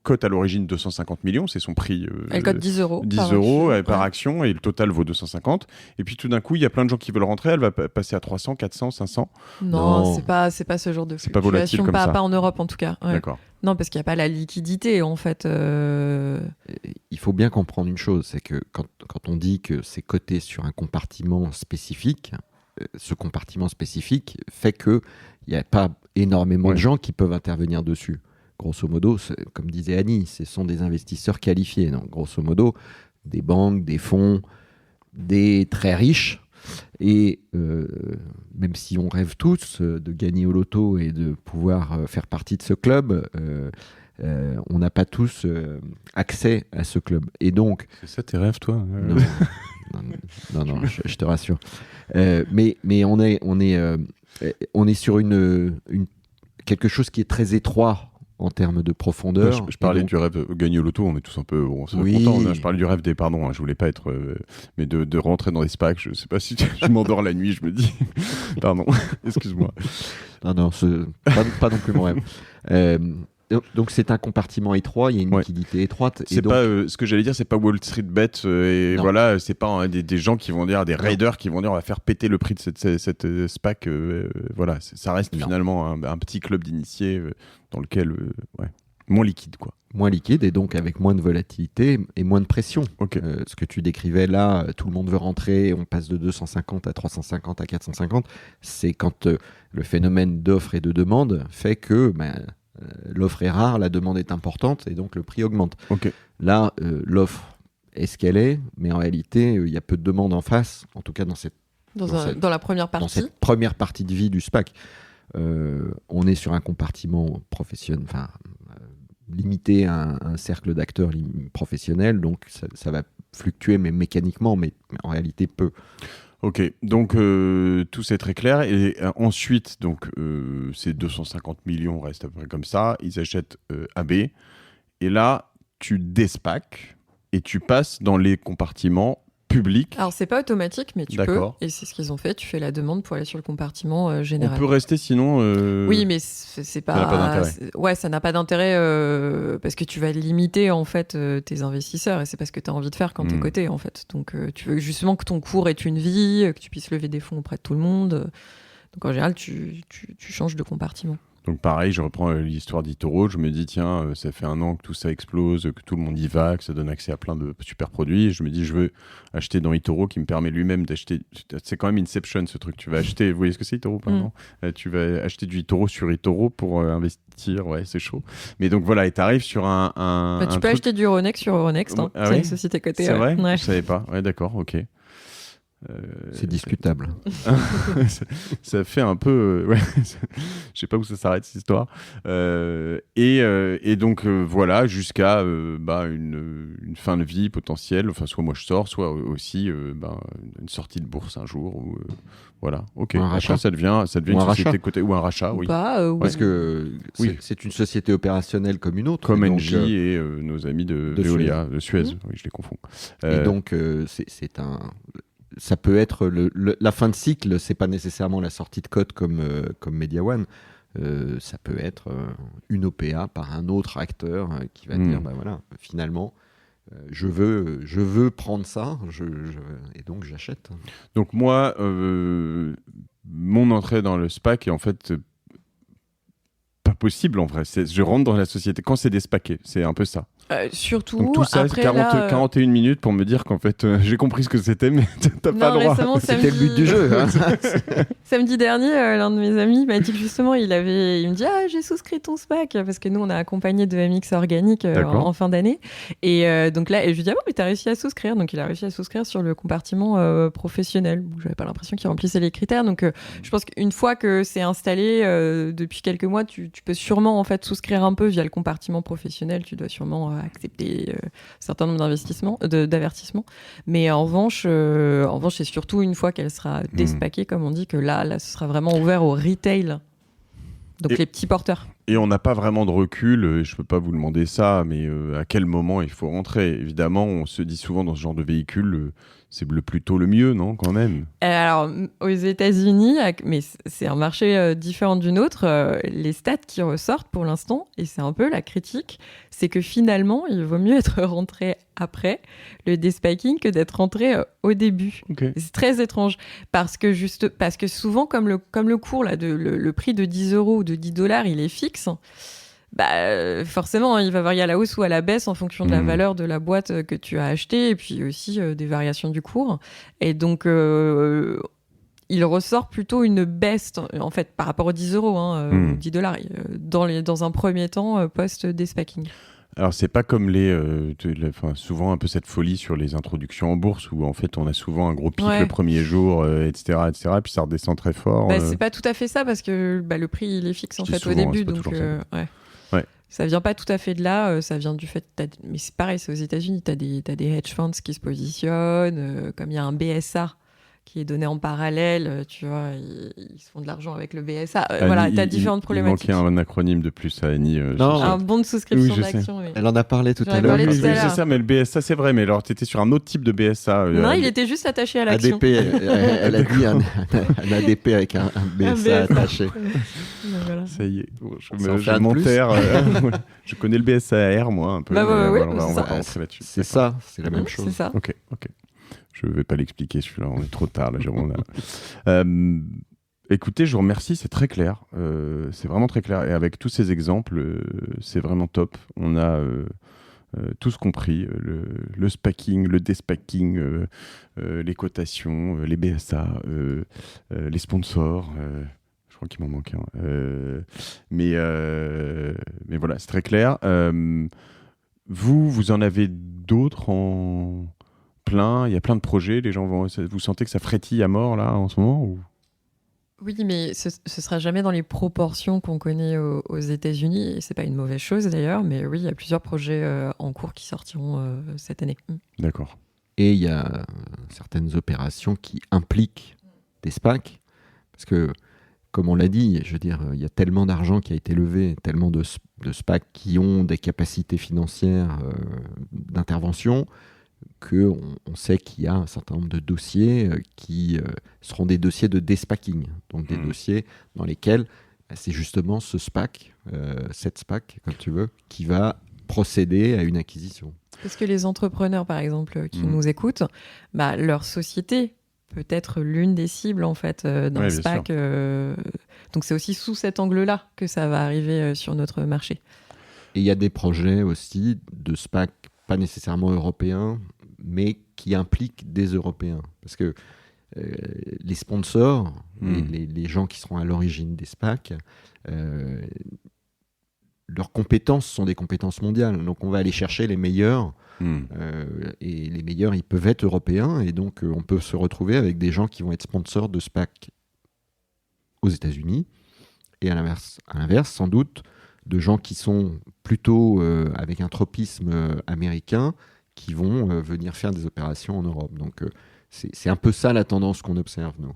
cote à l'origine 250 millions, c'est son prix.
Elle cote 10 euros.
10 euros par action et le total vaut 250. Et puis tout d'un coup, il y a plein de gens qui veulent rentrer, elle va passer à 300, 400, 500.
Non. C'est pas ce genre de
c'est pas volatile comme ça.
Pas en Europe en tout cas. Ouais.
D'accord.
Non, parce qu'il n'y a pas la liquidité en fait.
Il faut bien comprendre une chose, c'est que quand on dit que c'est coté sur un compartiment spécifique, ce compartiment spécifique fait qu'il n'y a pas énormément de gens qui peuvent intervenir dessus. Grosso modo, comme disait Annie, ce sont des investisseurs qualifiés. Donc, grosso modo, des banques, des fonds, des très riches. Et même si on rêve tous de gagner au loto et de pouvoir faire partie de ce club, on n'a pas tous accès à ce club. Et donc,
c'est ça tes rêves, toi?
Non, je te rassure. Mais on est sur quelque chose qui est très étroit en termes de profondeur.
Je parlais du rêve gagner au loto, on est tous un peu contents. Je parlais du rêve je voulais pas être... mais de rentrer dans les SPAC, je sais pas si je m'endors la nuit, je me dis... Pardon, excuse-moi.
Non, pas non plus mon rêve. Donc c'est un compartiment étroit, il y a une liquidité étroite.
C'est pas ce que j'allais dire, c'est pas Wall Street Bet voilà, c'est pas des gens qui vont dire, des raiders qui vont dire on va faire péter le prix de cette SPAC. Voilà, ça reste finalement un petit club d'initiés dans lequel moins liquide quoi.
Moins liquide et donc avec moins de volatilité et moins de pression.
Okay.
Ce que tu décrivais là, tout le monde veut rentrer, on passe de 250 à 350 à 450, c'est quand le phénomène d'offre et de demande fait que l'offre est rare, la demande est importante et donc le prix augmente.
Okay.
Là, l'offre est ce qu'elle est, mais en réalité, il y a peu de demande en face, en tout cas
dans la première partie.
Dans cette première partie de vie du SPAC. On est sur un compartiment professionnel, limité à un cercle d'acteurs professionnels, donc ça va fluctuer, mais mécaniquement, mais en réalité peu.
Ok, donc tout c'est très clair. Et ensuite, donc ces 250 millions restent à peu près comme ça. Ils achètent AB. Et là, tu déspacs et tu passes dans les compartiments publics.
Alors, c'est pas automatique, mais tu peux. Et c'est ce qu'ils ont fait. Tu fais la demande pour aller sur le compartiment général.
On peut rester sinon...
Oui, mais c'est pas...
Ça n'a pas d'intérêt.
Ouais, ça n'a pas d'intérêt parce que tu vas limiter en fait tes investisseurs et c'est pas ce que tu as envie de faire quand tu es coté en fait. Donc, tu veux justement que ton cours ait une vie, que tu puisses lever des fonds auprès de tout le monde. Donc, en général, tu changes de compartiment.
Donc pareil, je reprends l'histoire d'eToro, je me dis tiens, ça fait 1 an que tout ça explose, que tout le monde y va, que ça donne accès à plein de super produits, et je me dis je veux acheter dans eToro qui me permet lui-même d'acheter, c'est quand même Inception ce truc, tu vas acheter, vous voyez ce que c'est eToro pardon tu vas acheter du eToro sur eToro pour investir, ouais c'est chaud. Mais donc voilà, et t'arrives sur
tu peux acheter du Euronext sur Euronext, c'est une société cotée.
C'est vrai
ouais.
Je savais pas, ouais d'accord, ok.
C'est discutable.
Ça fait un peu... je sais pas où ça s'arrête cette histoire. Et donc voilà, jusqu'à une fin de vie potentielle. Enfin, soit moi je sors, soit aussi une sortie de bourse un jour. Ou, voilà, ok.
Un rachat.
Ça devient une société cotée ou un rachat, oui.
Parce que c'est une société opérationnelle comme une autre.
Comme Engie et nos amis de Veolia, de Suez. Oui, je les confonds.
Et donc, c'est un... Ça peut être la fin de cycle, c'est pas nécessairement la sortie de cote comme Media One. Ça peut être une OPA par un autre acteur qui va dire finalement je veux prendre ça et donc j'achète.
Donc moi mon entrée dans le SPAC est en fait pas possible en vrai. Je rentre dans la société quand c'est des SPACés, c'est un peu ça.
Surtout
donc tout ça,
après
41 minutes pour me dire qu'en fait j'ai compris ce que c'était, mais t'as pas le droit.
C'était le but du jeu.
Samedi dernier, l'un de mes amis m'a dit que justement il me dit j'ai souscrit ton SPAC parce que nous on a accompagné de MX Organique en fin d'année et donc là je lui dis mais t'as réussi à souscrire, donc il a réussi à souscrire sur le compartiment professionnel. J'avais pas l'impression qu'il remplissait les critères, donc je pense qu'une fois que c'est installé depuis quelques mois, tu peux sûrement en fait souscrire un peu via le compartiment professionnel. Tu dois sûrement accepter un certain nombre d'avertissements. Mais en revanche, c'est surtout une fois qu'elle sera despackée, comme on dit, que là, ce sera vraiment ouvert au retail. Donc les petits porteurs.
Et on n'a pas vraiment de recul, je ne peux pas vous demander ça, mais à quel moment il faut rentrer ? Évidemment, on se dit souvent dans ce genre de véhicule, c'est plutôt le mieux, non, quand même ?
Alors, aux États-Unis, mais c'est un marché différent du nôtre, les stats qui ressortent pour l'instant, et c'est un peu la critique, c'est que finalement, il vaut mieux être rentré après le despacking que d'être rentré au début.
Okay.
C'est très étrange, parce que souvent, comme le cours, là, le prix de 10 € ou de $10, il est fixe, forcément, il va varier à la hausse ou à la baisse en fonction de la valeur de la boîte que tu as achetée et puis aussi des variations du cours. Et donc, il ressort plutôt une baisse, en fait, par rapport aux 10 €, ou $10, dans un premier temps post-despacking.
Alors, c'est pas comme souvent un peu cette folie sur les introductions en bourse où en fait on a souvent un gros pic le premier jour, etc., et puis ça redescend très fort.
C'est pas tout à fait ça parce que le prix il est fixe en fait au début, donc ça vient pas tout à fait de là, ça vient du fait mais c'est pareil, c'est aux États-Unis, t'as des hedge funds qui se positionnent, comme il y a un BSA qui est donné en parallèle, tu vois, ils se font de l'argent avec le BSA. Voilà, t'as différentes problématiques.
Il manquait un acronyme de plus à Annie.
Un bon de souscription d'action. Oui.
Elle en a parlé tout à l'heure.
Oui, c'est ça, mais le BSA, c'est vrai, mais alors t'étais sur un autre type de BSA.
Non, il était juste attaché à l'action.
ADP, elle a dit un ADP avec un BSA attaché.
Voilà. Ça y est, je m'enterre. Je connais le BSAR, moi, un peu. On va pas rentrer là-dessus.
C'est ça, c'est la même chose.
C'est ça.
Ok. Je ne vais pas l'expliquer, celui-là, on est trop tard, là, Jérôme. Écoutez, je vous remercie, c'est très clair. C'est vraiment très clair. Et avec tous ces exemples, c'est vraiment top. On a tous compris. Le spacking, le despacking, les cotations, les BSA, les sponsors. Je crois qu'il m'en manque un. Mais voilà, c'est très clair. Vous en avez d'autres plein, il y a plein de projets, les gens vous sentez que ça frétille à mort là en ce moment ou...
Oui, mais ce sera jamais dans les proportions qu'on connaît aux États-Unis, et c'est pas une mauvaise chose d'ailleurs, mais oui, il y a plusieurs projets en cours qui sortiront cette année.
D'accord.
Et il y a certaines opérations qui impliquent des SPAC, parce que, comme on l'a dit, je veux dire, il y a tellement d'argent qui a été levé, tellement de SPAC qui ont des capacités financières d'intervention, qu'on sait qu'il y a un certain nombre de dossiers qui seront des dossiers de despacking, donc des dossiers dans lesquels c'est justement ce SPAC, cette SPAC, comme tu veux, qui va procéder à une acquisition.
Parce que les entrepreneurs, par exemple, qui nous écoutent, leur société peut être l'une des cibles en fait d'un SPAC. Donc c'est aussi sous cet angle-là que ça va arriver sur notre marché.
Et il y a des projets aussi de SPAC, pas nécessairement européens, mais qui impliquent des Européens. Parce que les sponsors, les gens qui seront à l'origine des SPAC, leurs compétences sont des compétences mondiales. Donc on va aller chercher les meilleurs, et les meilleurs, ils peuvent être européens, et donc on peut se retrouver avec des gens qui vont être sponsors de SPAC aux États-Unis, et à l'inverse, sans doute, de gens qui sont plutôt avec un tropisme américain, qui vont venir faire des opérations en Europe. Donc c'est un peu ça la tendance qu'on observe, nous.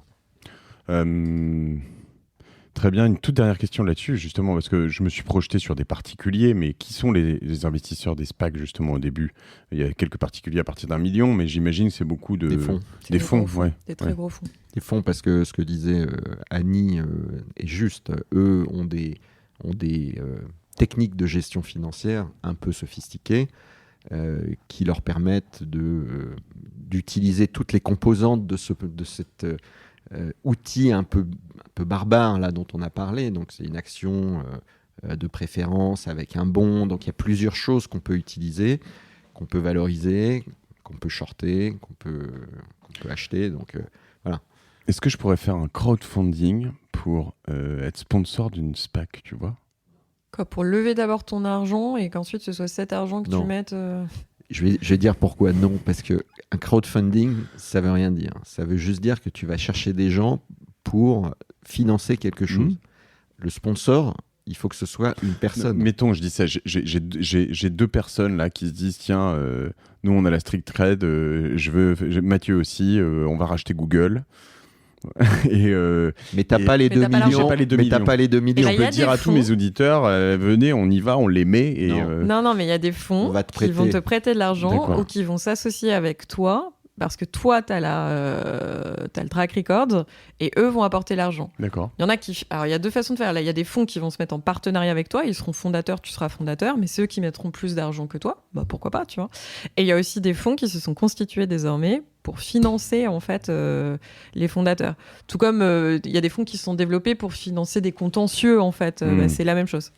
Très bien, une toute dernière question là-dessus, justement, parce que je me suis projeté sur des particuliers, mais qui sont les investisseurs des SPAC, justement, au début ? Il y a quelques particuliers à partir d'1 million, mais j'imagine que c'est beaucoup de...
Des fonds.
Des fonds, ouais.
Des très gros fonds.
Des fonds, parce que ce que disait Annie est juste. Eux ont des techniques de gestion financière un peu sophistiquées, qui leur permettent d'utiliser toutes les composantes de cet outil un peu barbare là, dont on a parlé. Donc c'est une action de préférence avec un bon. Donc il y a plusieurs choses qu'on peut utiliser, qu'on peut valoriser, qu'on peut shorter, qu'on peut acheter. Donc voilà.
Est-ce que je pourrais faire un crowdfunding pour être sponsor d'une SPAC, tu vois ?
Quoi, pour lever d'abord ton argent et qu'ensuite ce soit cet argent que tu mettes...
Je vais dire pourquoi non, parce qu'un crowdfunding, ça veut rien dire. Ça veut juste dire que tu vas chercher des gens pour financer quelque chose. Le sponsor, il faut que ce soit une personne.
Mettons, je dis ça, j'ai 2 personnes là qui se disent tiens, nous on a la Strict Red, Mathieu aussi, on va racheter Google.
Mais t'as pas les 2
t'as pas l'argent.
millions.
J'ai pas les 2
Mais t'as
millions.
pas les 2
Et
millions.
là,
Je
il y
peux
a
dire
des
à tous
fonds.
mes auditeurs, venez, on y va, on les met. Et,
Non.
Non, mais il y a des fonds
On va te
qui
prêter.
vont te prêter de l'argent
D'accord.
ou qui vont s'associer avec toi parce que toi, t'as le track record et eux vont apporter l'argent.
D'accord.
Il y en a qui... Alors, il y a 2 façons de faire. Là, il y a des fonds qui vont se mettre en partenariat avec toi. Ils seront fondateurs, tu seras fondateur, mais c'est eux qui mettront plus d'argent que toi. Bah, pourquoi pas, tu vois. Et il y a aussi des fonds qui se sont constitués désormais pour financer, en fait, les fondateurs. Tout comme il y a des fonds qui se sont développés pour financer des contentieux, en fait. Bah, c'est la même chose.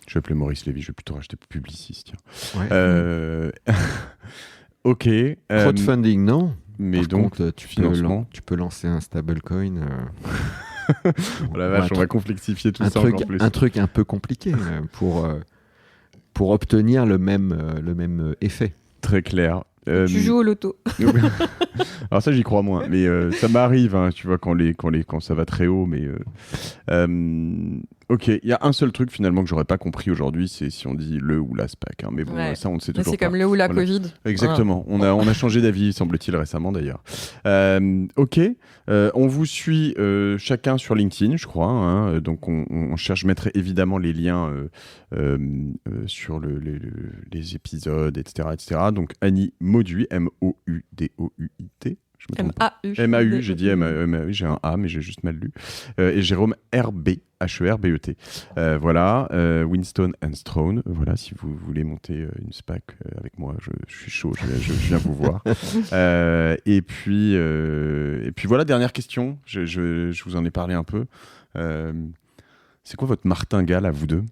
Je vais appeler Maurice Lévy, je vais plutôt racheter Publicis, tiens.
Ouais.
Ok.
Crowdfunding, non.
Mais
Par
donc,
contre,
financement.
tu peux lancer un stablecoin.
Oh la vache, on va complexifier tout ça encore plus.
Un truc un peu compliqué pour obtenir le même effet.
Très clair.
Tu joues au loto.
Alors ça, j'y crois moins. Mais ça m'arrive, hein, tu vois, quand ça va très haut. Mais ok, il y a un seul truc finalement que j'aurais pas compris aujourd'hui, c'est si on dit le ou la SPAC. Hein. Mais bon,
Ouais.
ça, on ne sait
Mais
toujours
c'est
pas.
comme le ou la
Voilà.
Covid.
Exactement. On a changé d'avis, semble-t-il, récemment d'ailleurs. Ok. On vous suit chacun sur LinkedIn, je crois. Hein. Donc on cherche, je mettrai évidemment les liens sur les épisodes, etc. Donc Annie Mauduit, Moudouit. Je me trompe pas. MAU, j'ai dit MAU, j'ai un A, mais j'ai juste mal lu. Et Jérôme RB, HERBET. Voilà, Winston and Strawn. Voilà, si vous voulez monter une SPAC avec moi, je suis chaud, je viens vous voir. Et puis voilà, dernière question. Je vous en ai parlé un peu. C'est quoi votre martingale à vous deux?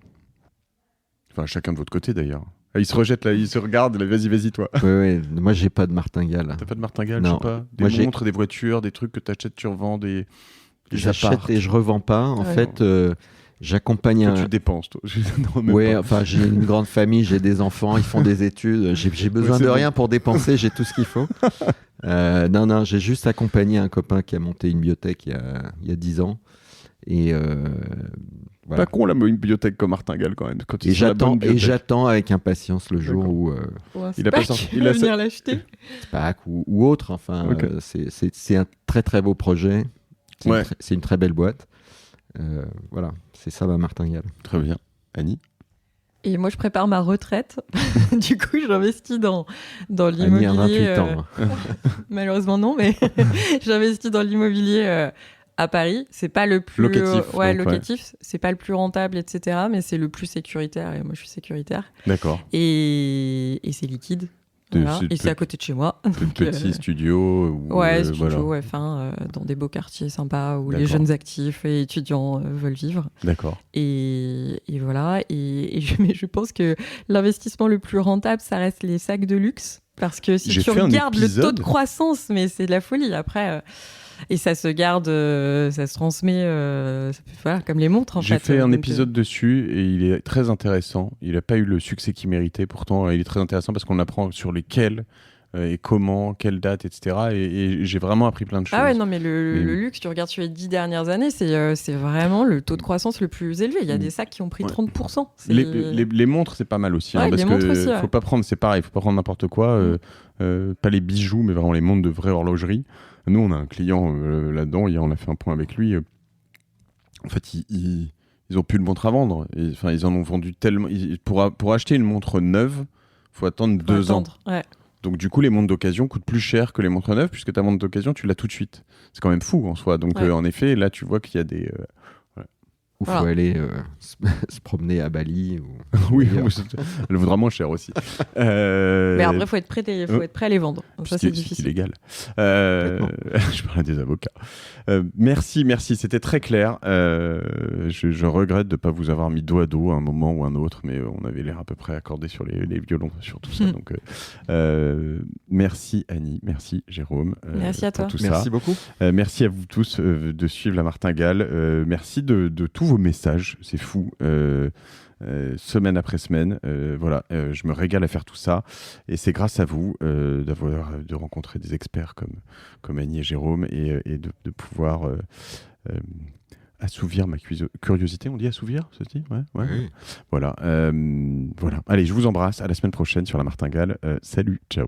Enfin, chacun de votre côté d'ailleurs. Ah, ils se rejettent là, ils se regardent. Là, vas-y, toi.
Ouais, moi j'ai pas de martingale.
T'as pas de martingale,
Non.
je sais pas. Des
Moi,
montres, des voitures, des trucs que t'achètes, tu revends, des
J'achète
apparts.
et je revends pas. En
Ouais.
fait, j'accompagne
Que tu dépenses, toi. Non, même
Ouais,
pas.
enfin j'ai une grande famille, j'ai des enfants, ils font des études, j'ai besoin
c'est
de
bon.
rien pour dépenser, j'ai tout ce qu'il faut. Non, j'ai juste accompagné un copain qui a monté une bibliothèque il y a 10 ans. Et voilà.
Pas con la bibliothèque comme martingale quand même. Quand
Et
ils sont la bonne
j'attends
bibliothèque.
avec impatience le jour
D'accord.
où
Il a pas sorti- il a
venir l'acheter.
SPAC ou autre. Enfin,
Ok.
c'est un très très beau projet.
Ouais.
C'est une très belle boîte. Voilà, c'est ça ma martingale.
Très bien. Annie?
Et moi, je prépare ma retraite. Du coup, j'investis dans
Annie a 28
l'immobilier.
ans.
Malheureusement, non, mais j'investis dans l'immobilier à Paris. C'est pas le plus
Locatif,
ouais,
donc,
locatif. C'est pas le plus rentable, etc. Mais c'est le plus sécuritaire. Et moi, je suis sécuritaire.
D'accord.
Et c'est liquide. Voilà. Et c'est à côté de chez moi. Donc,
Petit studio. Ou,
ouais, studio,
voilà.
ouais, fin, dans des beaux quartiers sympas où les
D'accord.
jeunes actifs et étudiants veulent vivre.
D'accord.
Et voilà. Mais je pense que l'investissement le plus rentable, ça reste les sacs de luxe. Parce que si
J'ai
tu
fait un
regardes le taux
épisode.
de croissance, mais c'est de la folie. Après, et ça se garde, ça se transmet, voilà, comme les montres en fait.
J'ai fait un
Donc,
épisode dessus et il est très intéressant. Il n'a pas eu le succès qu'il méritait. Pourtant, il est très intéressant parce qu'on apprend sur lesquels et comment, quelle date, etc. Et j'ai vraiment appris plein de choses.
Ah ouais, non, mais le luxe, tu regardes sur les 10 dernières années, c'est vraiment le taux de croissance le plus élevé. Il y a des sacs qui ont pris
Ouais.
30%. C'est-
Les montres, c'est pas mal aussi.
Ouais,
parce
les montres
que
aussi, ouais.
faut pas prendre, c'est pareil, faut pas prendre n'importe quoi. Pas les bijoux, mais vraiment les montres de vraie horlogerie. Nous, on a un client là-dedans. Hier, on a fait un point avec lui. En fait, ils ont plus de montres à vendre. Enfin, ils en ont vendu tellement. Pour acheter une montre neuve, faut attendre 2 ans.
Ouais.
Donc, du coup, les montres d'occasion coûtent plus cher que les montres neuves, puisque ta montre d'occasion, tu l'as tout de suite. C'est quand même fou en soi. Donc,
Ouais.
en effet, là, tu vois qu'il y a des.
Ou faut
Voilà.
aller se promener à Bali.
Oui,
ailleurs.
elle vaudra moins cher aussi.
Mais après, faut être prêt à les vendre. Donc ça, c'est
C'est
difficile.
illégal. Je parlais des avocats. Merci. C'était très clair. Je regrette de ne pas vous avoir mis dos à dos à un moment ou un autre, mais on avait l'air à peu près accordé sur les violons, sur tout ça. Donc, merci Annie, merci Jérôme.
Merci à
pour
toi.
tout
Merci
ça.
beaucoup.
Merci à vous tous de suivre la martingale. Merci de tous vos messages. C'est fou. Semaine après semaine, voilà, je me régale à faire tout ça et c'est grâce à vous de rencontrer des experts comme Annie et Jérôme et de pouvoir assouvir ma curiosité. On dit assouvir, ça se dit ouais.
Oui.
Voilà. Voilà. Allez, je vous embrasse. À la semaine prochaine sur La Martingale. Salut, ciao.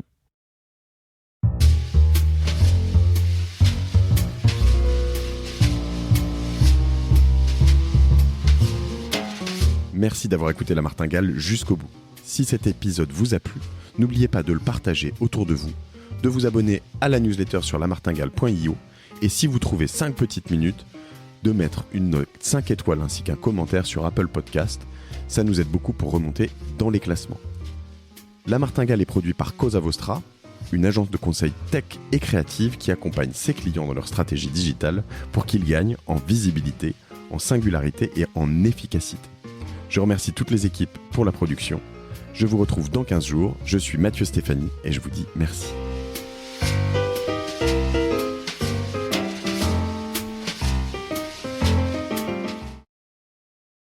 Merci d'avoir écouté La Martingale jusqu'au bout. Si cet épisode vous a plu, n'oubliez pas de le partager autour de vous, de vous abonner à la newsletter sur lamartingale.io et si vous trouvez 5 petites minutes, de mettre une note 5 étoiles ainsi qu'un commentaire sur Apple Podcast. Ça nous aide beaucoup pour remonter dans les classements. La Martingale est produit par Cosa Vostra, une agence de conseil tech et créative qui accompagne ses clients dans leur stratégie digitale pour qu'ils gagnent en visibilité, en singularité et en efficacité. Je remercie toutes les équipes pour la production. Je vous retrouve dans 15 jours. Je suis Mathieu Stéphanie et je vous dis merci.